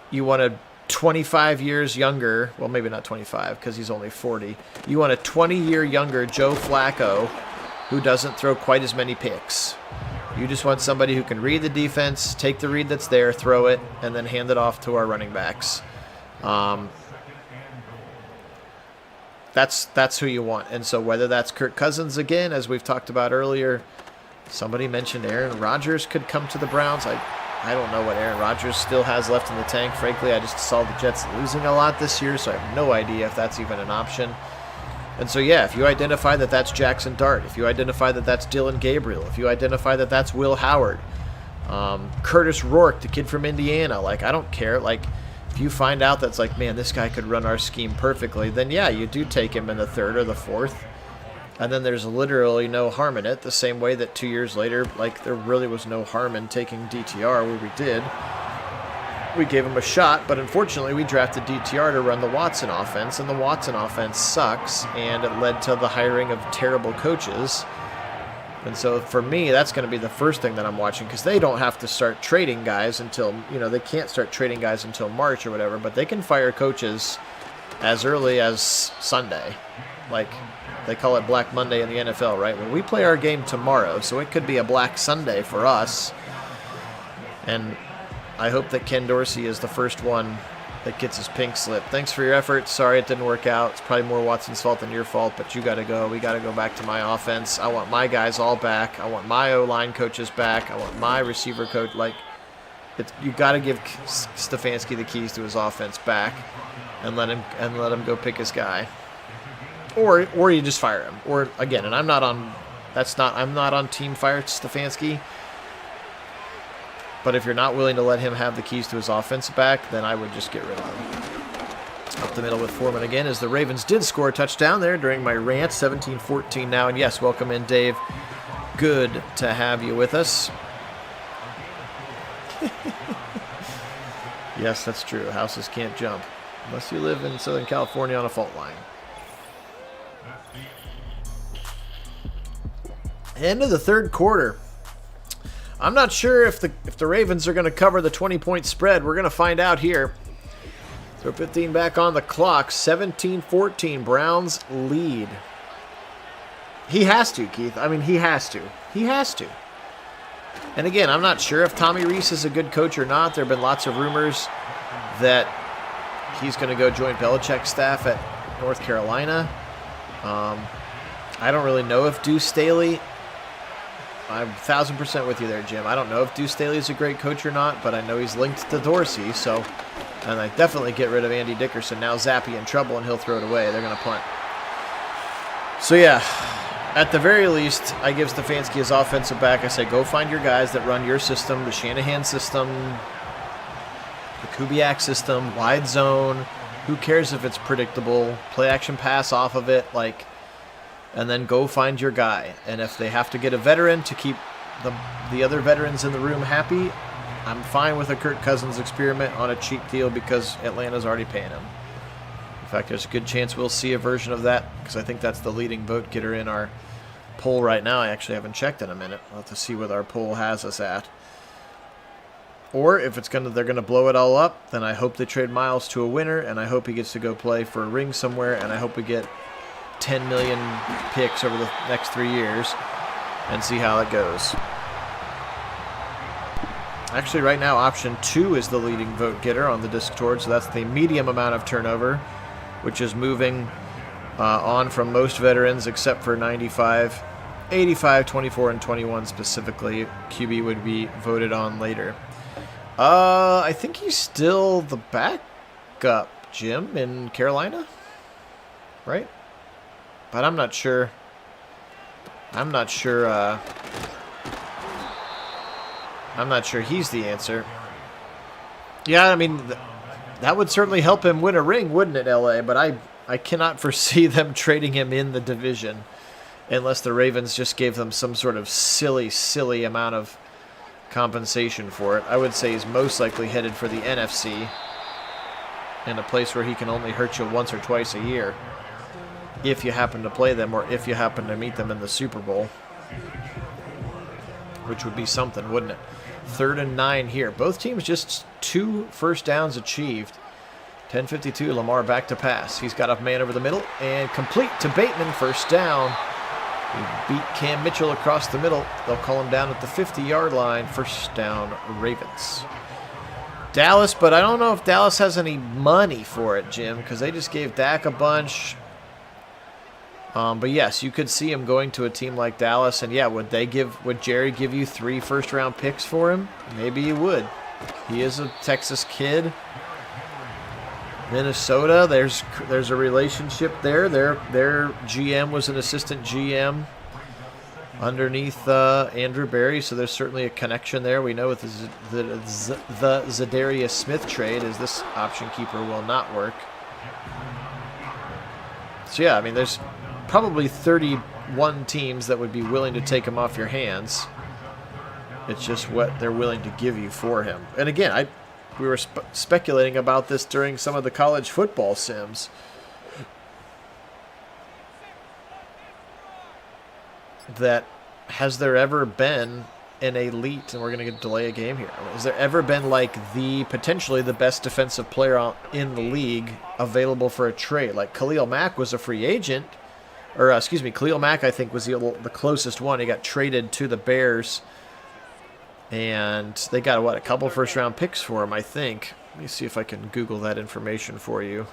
You want a 25 years younger, well, maybe not 25 because he's only 40. You want a 20-year younger Joe Flacco who doesn't throw quite as many picks. You just want somebody who can read the defense, take the read that's there, throw it, and then hand it off to our running backs. That's who you want. And so whether that's Kirk Cousins again, as we've talked about earlier, somebody mentioned Aaron Rodgers could come to the Browns. I don't know what Aaron Rodgers still has left in the tank. Frankly, I just saw the Jets losing a lot this year, so I have no idea if that's even an option. And so, yeah, if you identify that that's Jackson Dart, if you identify that that's Dylan Gabriel, if you identify that that's Will Howard, Curtis Rourke, the kid from Indiana, I don't care. If you find out that's man, this guy could run our scheme perfectly, then yeah, you do take him in the 3rd or the 4th. And then there's literally no harm in it, the same way that 2 years later, there really was no harm in taking DTR where we did. We gave him a shot, but unfortunately we drafted DTR to run the Watson offense, and the Watson offense sucks, and it led to the hiring of terrible coaches. And so for me, that's going to be the first thing that I'm watching, because they don't have to start trading guys until, they can't start trading guys until March or whatever, but they can fire coaches as early as Sunday. They call it Black Monday in the NFL, right? Well, we play our game tomorrow, so it could be a Black Sunday for us. And I hope that Ken Dorsey is the first one that gets his pink slip. Thanks for your effort. Sorry it didn't work out. It's probably more Watson's fault than your fault, but you got to go. We got to go back to my offense. I want my guys all back. I want my O-line coaches back. I want my receiver coach. You got to give Stefanski the keys to his offense back and let him go pick his guy. Or you just fire him. Or again, and I'm not on team fire Stefanski. But if you're not willing to let him have the keys to his offense back, then I would just get rid of him. Up the middle with Foreman again, as the Ravens did score a touchdown there during my rant. 17-14 now. And yes, welcome in, Dave. Good to have you with us. Yes, that's true. Houses can't jump unless you live in Southern California on a fault line. End of the third quarter. I'm not sure if the Ravens are going to cover the 20-point spread. We're going to find out here. Throw 15 back on the clock. 17-14. Browns lead. He has to, Keith. I mean, he has to. He has to. And again, I'm not sure if Tommy Rees is a good coach or not. There have been lots of rumors that he's going to go join Belichick's staff at North Carolina. I don't really know if Deuce Staley... I'm 1,000% with you there, Jim. I don't know if Deuce Staley is a great coach or not, but I know he's linked to Dorsey, so... And I definitely get rid of Andy Dickerson. Now Zappy in trouble, and he'll throw it away. They're going to punt. So, yeah, at the very least, I give Stefanski his offensive back. I say, go find your guys that run your system, the Shanahan system, the Kubiak system, wide zone. Who cares if it's predictable? Play action pass off of it, like... And then go find your guy. And if they have to get a veteran to keep the other veterans in the room happy, I'm fine with a Kirk Cousins experiment on a cheap deal because Atlanta's already paying him. In fact, there's a good chance we'll see a version of that because I think that's the leading vote getter in our poll right now. I actually haven't checked in a minute. We'll have to see what our poll has us at. Or if they're gonna blow it all up, then I hope they trade Miles to a winner, and I hope he gets to go play for a ring somewhere, and I hope we get 10 million picks over the next 3 years and see how it goes. Actually, right now, option 2 is the leading vote getter on the Discord, so that's the medium amount of turnover, which is moving on from most veterans except for 95, 85, 24, and 21 specifically. QB would be voted on later. I think he's still the backup, Jim, in Carolina, right? But I'm not sure. I'm not sure he's the answer. Yeah, I mean, that would certainly help him win a ring, wouldn't it, LA? But I cannot foresee them trading him in the division unless the Ravens just gave them some sort of silly amount of compensation for it. I would say he's most likely headed for the NFC in a place where he can only hurt you once or twice a year. If you happen to play them or if you happen to meet them in the Super Bowl. Which would be something, wouldn't it? 3rd and 9 here. Both teams just 2 first downs achieved. 10:52, Lamar back to pass. He's got a man over the middle and complete to Bateman, first down. He beat Cam Mitchell across the middle. They'll call him down at the 50-yard line. First down, Ravens. Dallas, but I don't know if Dallas has any money for it, Jim, because they just gave Dak a bunch. But yes, you could see him going to a team like Dallas, and yeah, would Jerry give you 3 first-round picks for him? Maybe he would. He is a Texas kid. Minnesota, there's a relationship there. Their GM was an assistant GM underneath Andrew Berry, so there's certainly a connection there. We know with the Za'Darius Smith trade is this option keeper will not work. So yeah, I mean, there's probably 31 teams that would be willing to take him off your hands. It's just what they're willing to give you for him. And again, we were speculating about this during some of the college football sims. That has there ever been an elite, and we're going to delay a game here, has there ever been like potentially the best defensive player in the league available for a trade? Like Khalil Mack was a free agent, or excuse me, Khalil Mack I think was the closest one. He got traded to the Bears, and they got a couple first round picks for him, I think. Let me see if I can Google that information for you.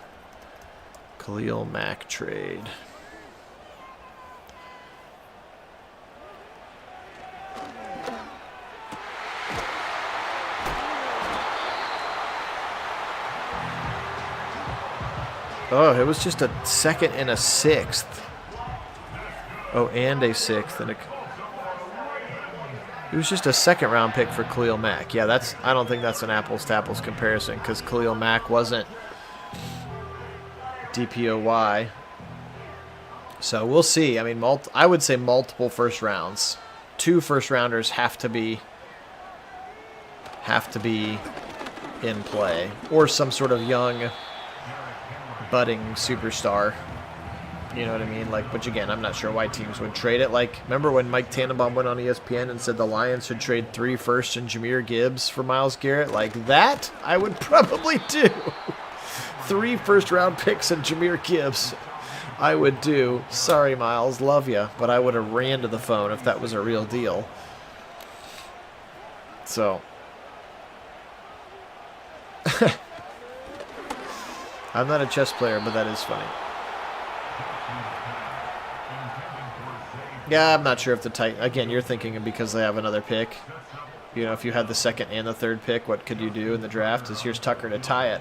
Khalil Mack trade. Oh, it was just a 2nd and a 6th. Oh, and a 6th. And it was just a 2nd round pick for Khalil Mack. Yeah, I don't think that's an apples to apples comparison because Khalil Mack wasn't DPOY. So we'll see. I mean, I would say multiple first rounds. 2 first rounders have to be in play, or some sort of young budding superstar. You know what I mean? Like, which again, I'm not sure why teams would trade it. Like, remember when Mike Tannenbaum went on ESPN and said the Lions should trade 3 firsts and Jahmyr Gibbs for Myles Garrett? Like, that I would probably do. 3 first-round picks and Jahmyr Gibbs, I would do. Sorry, Myles, love you, but I would have ran to the phone if that was a real deal. So, I'm not a chess player, but that is funny. Yeah, I'm not sure if the Titans... Again, you're thinking because they have another pick. You know, if you had the 2nd and the 3rd pick, what could you do in the draft? Here's Tucker to tie it.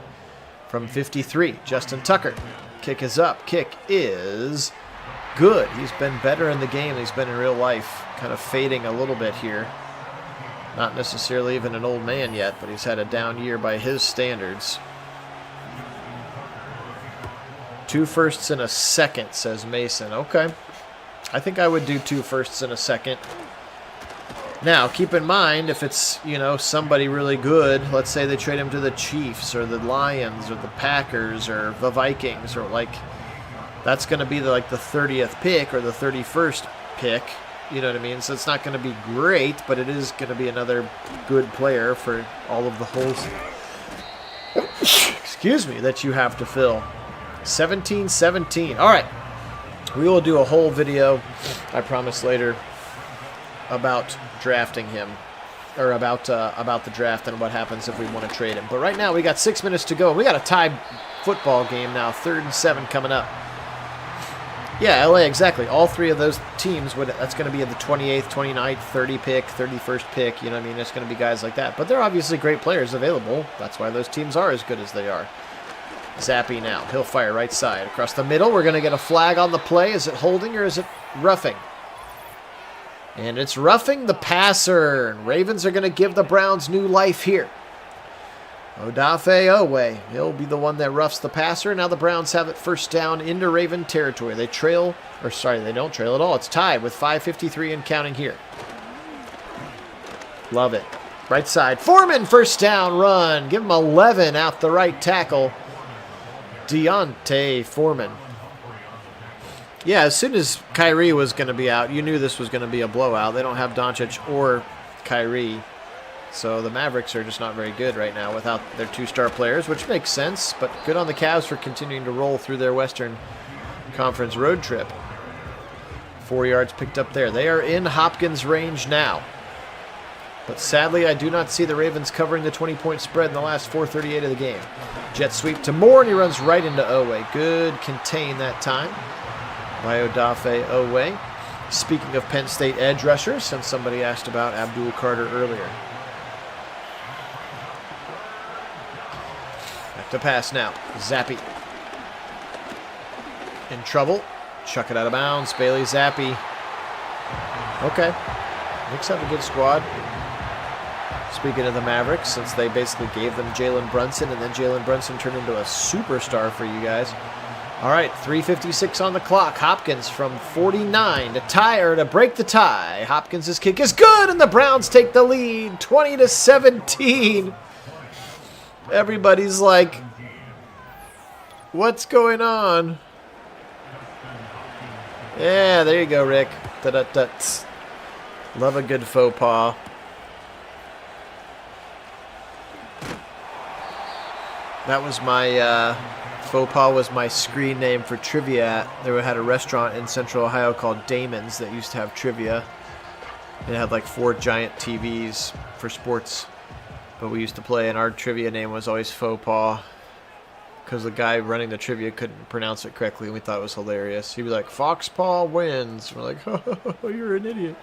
From 53, Justin Tucker. Kick is up. Kick is good. He's been better in the game than he's been in real life. Kind of fading a little bit here. Not necessarily even an old man yet, but he's had a down year by his standards. 2 firsts and a 2nd, says Mason. Okay. I think I would do 2 firsts and a 2nd. Now, keep in mind, if it's, you know, somebody really good, let's say they trade him to the Chiefs or the Lions or the Packers or the Vikings, or like, that's going to be the 30th pick or the 31st pick. You know what I mean? So it's not going to be great, but it is going to be another good player for all of the holes, excuse me, that you have to fill. 17-17. All right. We will do a whole video, I promise, later about drafting him, or about the draft and what happens if we want to trade him. But right now, we got 6 minutes to go. We got a tie football game now, 3rd and 7 coming up. Yeah, LA, exactly. All 3 of those teams, that's going to be at the 28th, 29th, 30 pick, 31st pick. You know what I mean? It's going to be guys like that. But they're obviously great players available. That's why those teams are as good as they are. Zappy now. He'll fire right side. Across the middle, we're going to get a flag on the play. Is it holding or is it roughing? And it's roughing the passer. And Ravens are going to give the Browns new life here. Odafe Owe. He'll be the one that roughs the passer. Now the Browns have it 1st down into Raven territory. They trail, or sorry, they don't trail at all. It's tied with 5:53 and counting here. Love it. Right side. Foreman, 1st down run. Give him 11 out the right tackle. Deontay Foreman. Yeah, as soon as Kyrie was going to be out, you knew this was going to be a blowout. They don't have Doncic or Kyrie. So the Mavericks are just not very good right now without their 2 star players, which makes sense. But good on the Cavs for continuing to roll through their Western Conference road trip. 4 yards picked up there. They are in Hopkins' range now. But sadly, I do not see the Ravens covering the 20-point spread in the last 4:38 of the game. Jet sweep to Moore, and he runs right into Owe. Good contain that time by Odafe Owe. Speaking of Penn State edge rushers, since somebody asked about Abdul Carter earlier. Back to pass now. Zappy. In trouble. Chuck it out of bounds. Bailey Zappy. Okay. Knicks have a good squad. Speaking of the Mavericks, since they basically gave them Jalen Brunson, and then Jalen Brunson turned into a superstar for you guys. All right, 3:56 on the clock. Hopkins from 49 to tie, or to break the tie. Hopkins' kick is good, and the Browns take the lead, 20-17. Everybody's like, what's going on? Yeah, there you go, Rick. Da-da-da. Love a good faux pas. That was my faux pas was my screen name for trivia. They had a restaurant in Central Ohio called Damon's that used to have trivia. It had like 4 giant TVs for sports. But we used to play, and our trivia name was always faux pas because the guy running the trivia couldn't pronounce it correctly, and we thought it was hilarious. He'd be like, Foxpaw wins. We're like, oh, you're an idiot.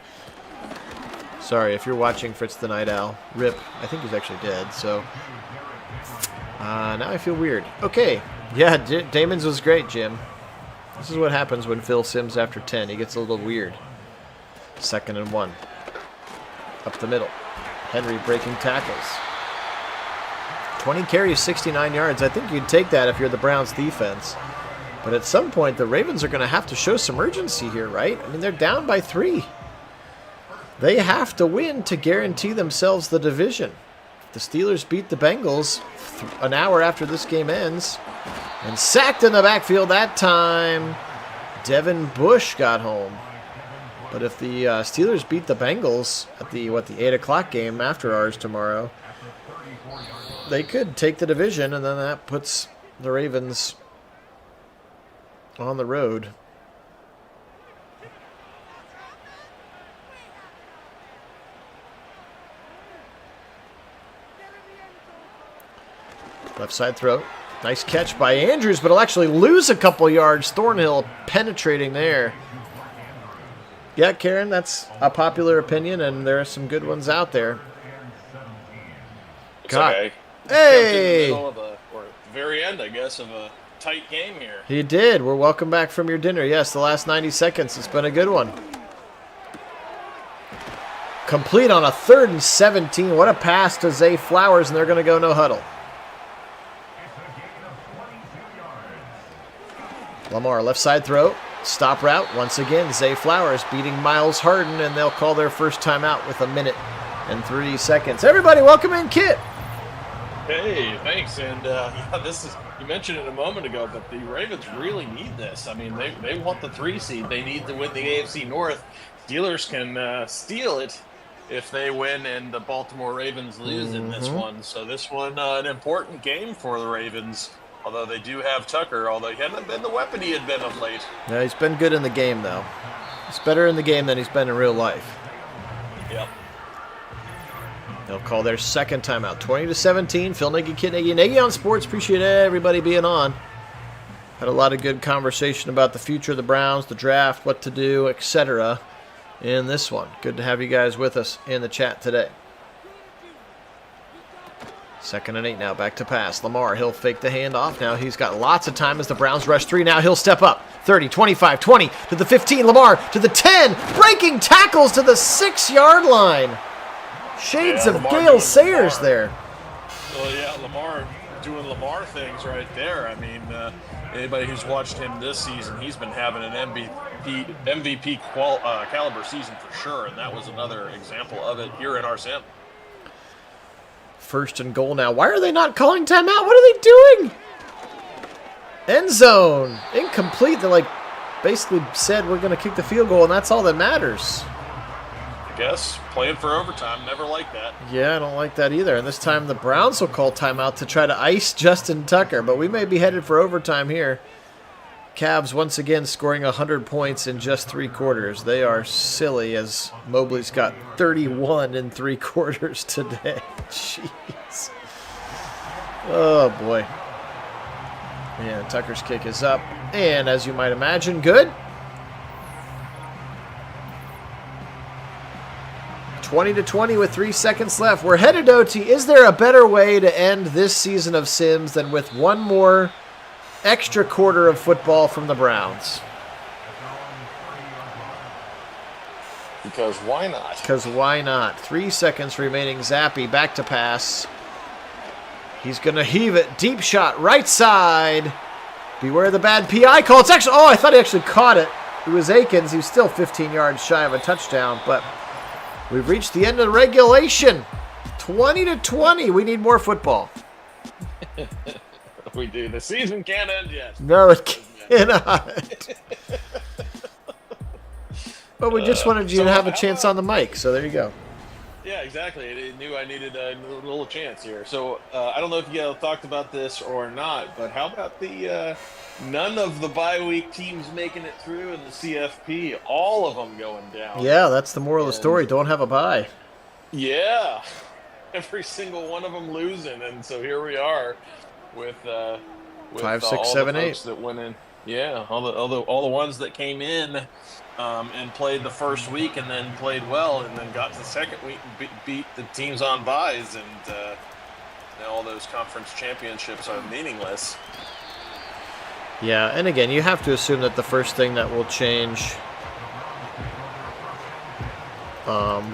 Sorry, if you're watching Fritz the Night Owl, rip. I think he's actually dead, so... now I feel weird. Okay. Yeah, Damon's was great, Jim. This is what happens when Phil Simms after 10. He gets a little weird. 2nd and 1. Up the middle. Henry breaking tackles. 20 carries, 69 yards. I think you'd take that if you're the Browns defense. But at some point, the Ravens are going to have to show some urgency here, right? I mean, they're down by 3. They have to win to guarantee themselves the division. The Steelers beat the Bengals an hour after this game ends. And sacked in the backfield that time Devin Bush got home. But if the Steelers beat the Bengals at the 8 o'clock game after ours tomorrow, they could take the division, and then that puts the Ravens on the road. Left side throw. Nice catch by Andrews, but he'll actually lose a couple yards. Thornhill penetrating there. Yeah, Karen, that's a popular opinion, and there are some good ones out there. It's okay. Hey! In the middle of or at the very end, I guess, of a tight game here. He did. We're welcome back from your dinner. Yes, the last 90 seconds. It's been a good one. Complete on a 3rd and 17. What a pass to Zay Flowers, and they're going to go no huddle. Lamar, left side throw. Stop route. Once again, Zay Flowers beating Miles Harden, and they'll call their first timeout with 1 minute and 3 seconds. Everybody, welcome in, Kit. Hey, thanks. And yeah, this is, you mentioned it a moment ago, but the Ravens really need this. I mean, they want the 3 seed. They need to win the AFC North. Steelers can steal it if they win and the Baltimore Ravens lose in this one. So this one, an important game for the Ravens. Although they do have Tucker, although he hasn't been the weapon he had been of late. Yeah, he's been good in the game, though. He's better in the game than he's been in real life. Yep. They'll call their second timeout. 20-17. Phil Nagy, Kit Nagy. Nagy on Sports. Appreciate everybody being on. Had a lot of good conversation about the future of the Browns, the draft, what to do, etc. in this one. Good to have you guys with us in the chat today. 2nd and 8 now, back to pass. Lamar, he'll fake the handoff. Now he's got lots of time as the Browns rush 3. Now he'll step up. 30, 25, 20, to the 15. Lamar to the 10. Breaking tackles to the 6-yard line. Shades of Gale Sayers there. Well, yeah, Lamar doing Lamar things right there. I mean, anybody who's watched him this season, he's been having an MVP caliber season for sure, and that was another example of it here in our sim. 1st and goal now. Why are they not calling timeout? What are they doing? End zone. Incomplete. They basically said we're going to kick the field goal, and that's all that matters. I guess. Playing for overtime. Never like that. Yeah, I don't like that either. And this time the Browns will call timeout to try to ice Justin Tucker, but we may be headed for overtime here. Cavs once again scoring 100 points in just 3 quarters. They are silly as Mobley's got 31 in 3 quarters today. Jeez. Oh, boy. And Tucker's kick is up. And as you might imagine, good. 20-20 with 3 seconds left. We're headed to OT. Is there a better way to end this season of Sims than with one more extra quarter of football from the Browns? Because why not? Because why not? 3 seconds remaining. Zappy back to pass. He's going to heave it. Deep shot. Right side. Beware the bad PI call. It's actually... Oh, I thought he actually caught it. It was Akins. He was still 15 yards shy of a touchdown. But we've reached the end of the regulation. 20-20. We need more football. We do. The season can't end yet. No, it cannot. But we just wanted you to have a chance on the mic, so there you go. Yeah, exactly. I knew I needed a little chance here. So I don't know if you guys talked about this or not, but how about the none of the bye week teams making it through in the CFP? All of them going down. Yeah, that's the moral of the story. Don't have a bye. Yeah, every single one of them losing, and so here we are. With 5, 6, all 7, the 8 folks that went in, yeah, all the ones that came in and played the first week and then played well and then got to the second week and beat the teams on byes, and now all those conference championships are meaningless. Yeah, and again, you have to assume that the first thing that will change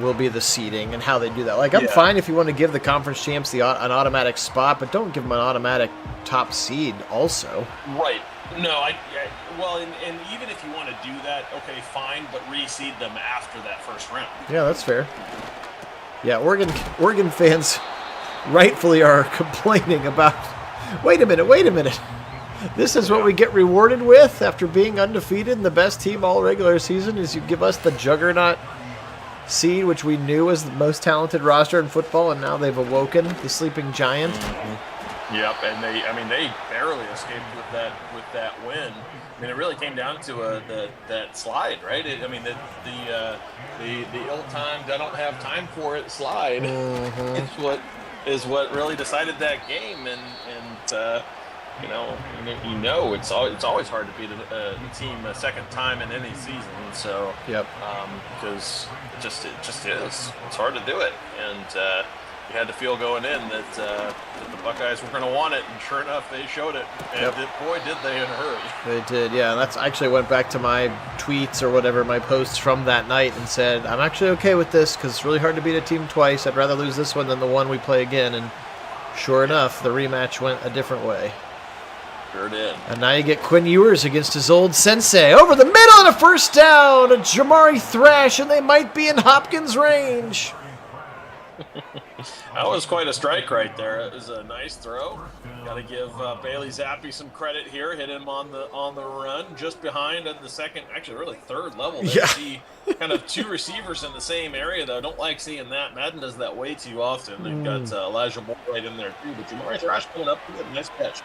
will be the seeding and how they do that. Like, I'm fine if you want to give the conference champs an automatic spot, but don't give them an automatic top seed also. Right. No, well, and even if you want to do that, okay, fine, but reseed them after that first round. Yeah, that's fair. Yeah, Oregon fans rightfully are complaining about, wait a minute. This is what we get rewarded with after being undefeated and the best team all regular season is you give us the juggernaut seed, which we knew was the most talented roster in football, and now they've awoken the sleeping giant. Yep, and they barely escaped with that win. I mean, it really came down to that slide, right? The ill-timed, I don't have time for it slide is what really decided that game, and it's always hard to beat a team a second time in any season. So because it just is. It's hard to do it, and you had to feel going in that the Buckeyes were going to want it, and sure enough, they showed it. And boy, did they in a hurry. They did, yeah. And that's actually went back to my tweets or whatever, my posts from that night, and said, I'm actually okay with this because it's really hard to beat a team twice. I'd rather lose this one than the one we play again. And sure enough, the rematch went a different way. Sure did. And now you get Quinn Ewers against his old sensei. Over the middle and a first down. A Jamari Thrash, and they might be in Hopkins' range. That was quite a strike right there. It was a nice throw. Got to give Bailey Zappi some credit here. Hit him on the run, just behind on the second, actually really third level. There. Yeah. See kind of two receivers in the same area, though. Don't like seeing that. Madden does that way too often. They've got Elijah Moore right in there too. But Jamari Thrash coming up with a nice catch.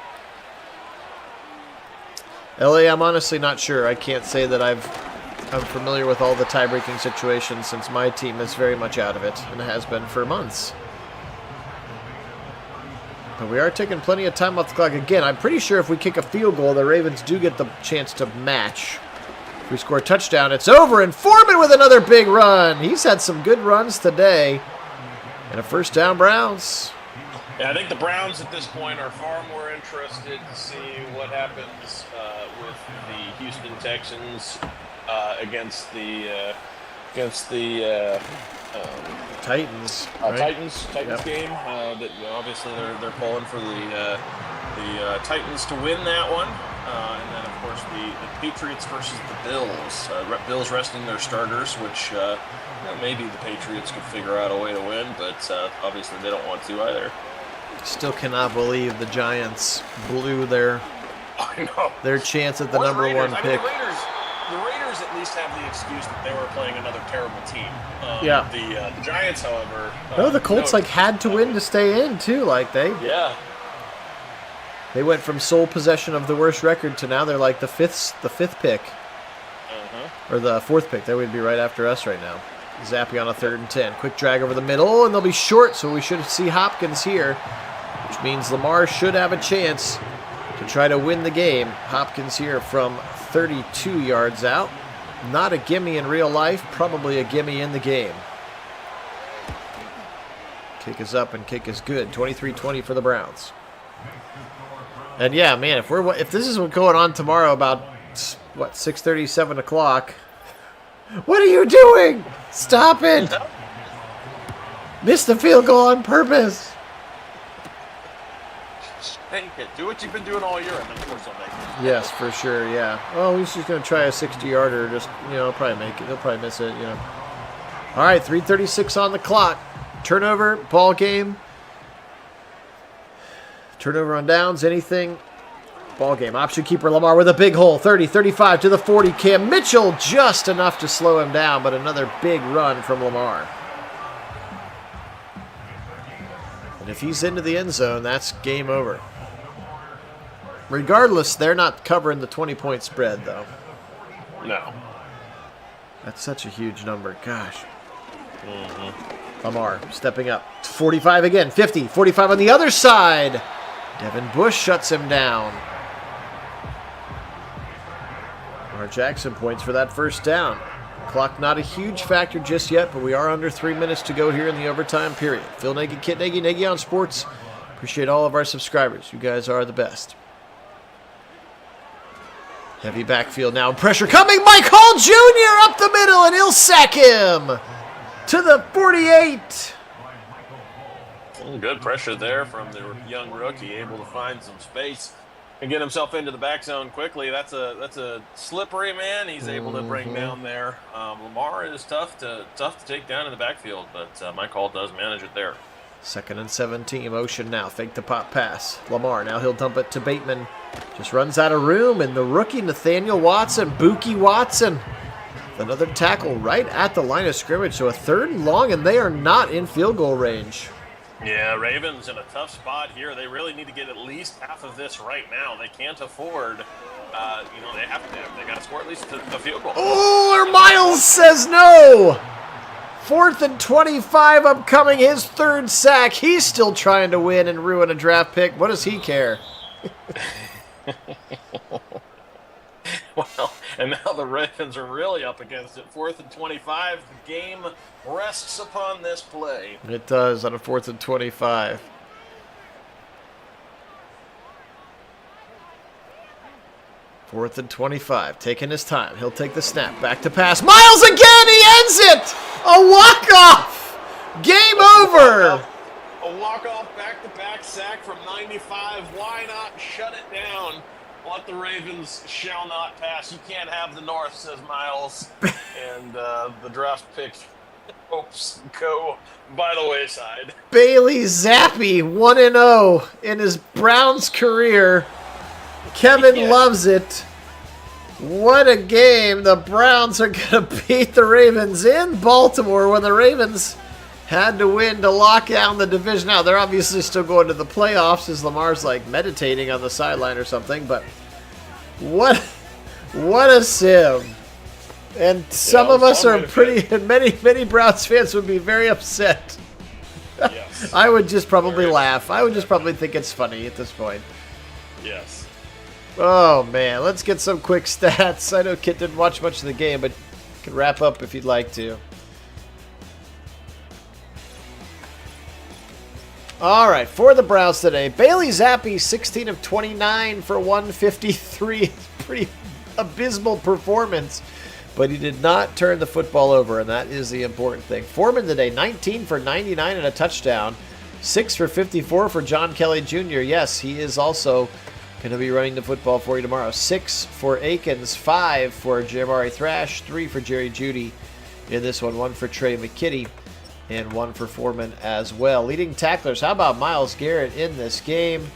LA, I'm honestly not sure. I can't say that I'm familiar with all the tie-breaking situations since my team is very much out of it and has been for months. But we are taking plenty of time off the clock. Again, I'm pretty sure if we kick a field goal, the Ravens do get the chance to match. If we score a touchdown, it's over, and Foreman with another big run. He's had some good runs today. And a first down, Browns. Yeah, I think the Browns at this point are far more interested to see what happens with the Houston Texans against the Titans. Right? Titans game. That obviously they're pulling for the Titans to win that one, and then of course the Patriots versus the Bills. Bills resting their starters, which maybe the Patriots could figure out a way to win, but obviously they don't want to either. Still cannot believe the Giants blew their chance at the number Raiders. one pick. The Raiders at least have the excuse that they were playing another terrible team. The Giants, however... No, the Colts had to win to stay in, too. They went from sole possession of the worst record to now they're like the fifth pick. Or the fourth pick. They would be right after us right now. Zappi on a 3rd and 10. Quick drag over the middle, and they'll be short, so we should see Hopkins here, which means Lamar should have a chance to try to win the game. Hopkins here from 32 yards out. Not a gimme in real life, probably a gimme in the game. Kick is up and kick is good. 23-20 for the Browns. And yeah, man, if this is what's going on tomorrow about 6:30, 7 o'clock. What are you doing? Stop it! Missed the field goal on purpose. Take it. Do what you've been doing all year, and then of course I'll make it. Yes, for sure, yeah. Oh, he's just going to try a 60-yarder. Just, probably make it. He'll probably miss it, All right, 3:36 on the clock. Turnover, ball game. Turnover on downs, anything. Ball game. Option keeper Lamar with a big hole. 30, 35 to the 40. Cam Mitchell just enough to slow him down, but another big run from Lamar. And if he's into the end zone, that's game over. Regardless, they're not covering the 20-point spread, though. No. That's such a huge number. Gosh. Lamar stepping up. 45 again. 50. 45 on the other side. Devin Bush shuts him down. Lamar Jackson points for that first down. Clock not a huge factor just yet, but we are under 3 minutes to go here in the overtime period. Phil Nagy, Kit Nagy, Nagy on Sports. Appreciate all of our subscribers. You guys are the best. Heavy backfield now. Pressure coming. Mike Hall Jr. up the middle, and he'll sack him to the 48. Good pressure there from the young rookie, able to find some space and get himself into the back zone quickly. That's a slippery man. He's able to bring down there. Lamar is tough to take down in the backfield, but Mike Hall does manage it there. 2nd and 17. Motion now. Fake the pop pass. Lamar. Now he'll dump it to Bateman. just runs out of room, and the rookie Nathaniel Watson, Buki Watson, another tackle right at the line of scrimmage. So a 3rd and long, and they are not in field goal range. Yeah, Ravens in a tough spot here. They really need to get at least half of this right now. They can't afford, they got to score at least a field goal. Oh, Miles says no. 4th and 25 upcoming, his 3rd sack. He's still trying to win and ruin a draft pick. What does he care? Well, and now the Ravens are really up against it. 4th and 25. The game rests upon this play. It does on a 4th and 25. Fourth and 25, taking his time. He'll take the snap, back to pass. Miles again, he ends it! A walk-off! Game over! A walk-off back-to-back sack from 95. Why not shut it down? What the Ravens shall not pass. You can't have the North, says Miles. And the draft pick hopes go by the wayside. Bailey Zappi, 1-0 in his Browns career. Kevin loves it. What a game. The Browns are going to beat the Ravens in Baltimore when the Ravens had to win to lock down the division. Now, they're obviously still going to the playoffs as Lamar's like meditating on the sideline or something, but what a sim. And some of us are pretty, and many Browns fans would be very upset. Yes. I would just probably laugh. I would just probably think it's funny at this point. Yes. Oh, man. Let's get some quick stats. I know Kit didn't watch much of the game, but you can wrap up if you'd like to. All right, for the Browns today, Bailey Zappi, 16 of 29 for 153. Pretty abysmal performance, but he did not turn the football over, and that is the important thing. Foreman today, 19 for 99 and a touchdown. 6 for 54 for John Kelly Jr. Yes, he is also going to be running the football for you tomorrow. 6 for Akins, 5 for Jamari Thrash, 3 for Jerry Jeudy in this one, 1 for Trey McKitty, and 1 for Foreman as well. Leading tacklers, how about Myles Garrett in this game?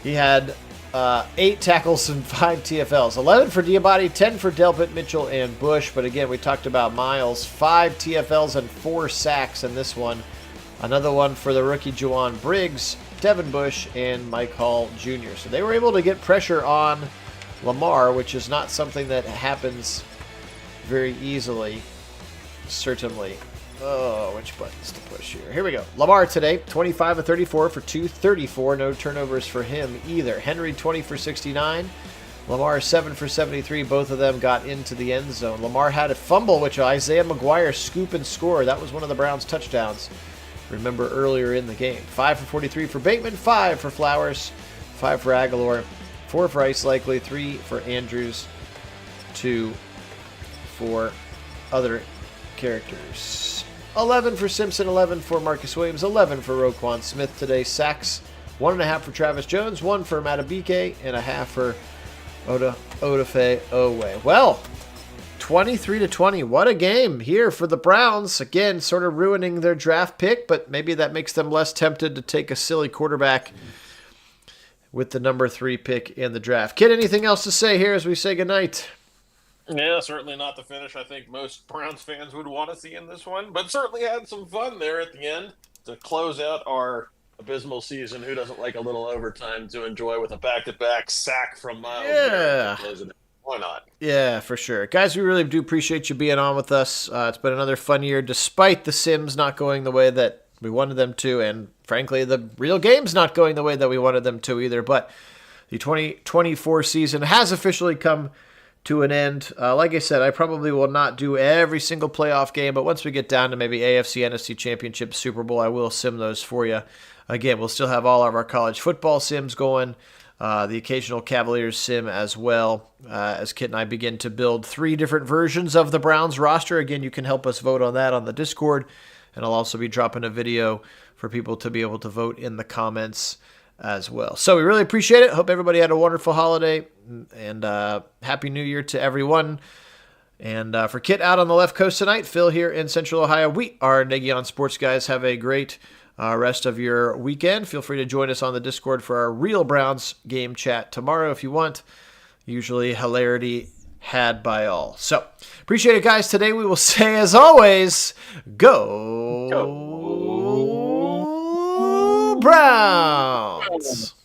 He had 8 tackles and 5 TFLs. 11 for Diabate, 10 for Delpit, Mitchell, and Bush. But again, we talked about Myles. 5 TFLs and 4 sacks in this one. Another one for the rookie Juwan Briggs, Devin Bush, and Mike Hall Jr. So they were able to get pressure on Lamar, which is not something that happens very easily, certainly. Oh, which buttons to push here? Here we go. Lamar today, 25 of 34 for 234. No turnovers for him either. Henry, 20 for 69. Lamar, 7 for 73. Both of them got into the end zone. Lamar had a fumble, which Isaiah McGuire scoop and score. That was one of the Browns' touchdowns. Remember earlier in the game. 5 for 43 for Bateman, 5 for Flowers, 5 for Aguilar, 4 for Ice Likely, 3 for Andrews, 2 for other characters. 11 for Simpson, 11 for Marcus Williams, 11 for Roquan Smith today. Sacks, 1.5 for Travis Jones, 1 for Matabike, and a half for Odafe Owe. Well, 23-20. What a game here for the Browns. Again, sort of ruining their draft pick, but maybe that makes them less tempted to take a silly quarterback with the number 3 pick in the draft. Kid, anything else to say here as we say goodnight? Yeah, certainly not the finish I think most Browns fans would want to see in this one, but certainly had some fun there at the end to close out our abysmal season. Who doesn't like a little overtime to enjoy with a back-to-back sack from Myles Garrett to close it out? Why not? Yeah, for sure. Guys, we really do appreciate you being on with us. It's been another fun year, despite the Sims not going the way that we wanted them to, and frankly, the real game's not going the way that we wanted them to either. But the 2024 season has officially come to an end. Like I said, I probably will not do every single playoff game, but once we get down to maybe AFC, NFC Championship, Super Bowl, I will sim those for you. Again, we'll still have all of our college football sims going. The occasional Cavaliers sim as well, as Kit and I begin to build 3 different versions of the Browns roster. Again, you can help us vote on that on the Discord, and I'll also be dropping a video for people to be able to vote in the comments as well. So we really appreciate it. Hope everybody had a wonderful holiday, and Happy New Year to everyone. And for Kit out on the left coast tonight, Phil here in Central Ohio, we are Nagy on Sports, guys. Have a great rest of your weekend. Feel free to join us on the Discord for our real Browns game chat tomorrow if you want. Usually hilarity had by all. So, appreciate it, guys. Today we will say, as always, go Browns!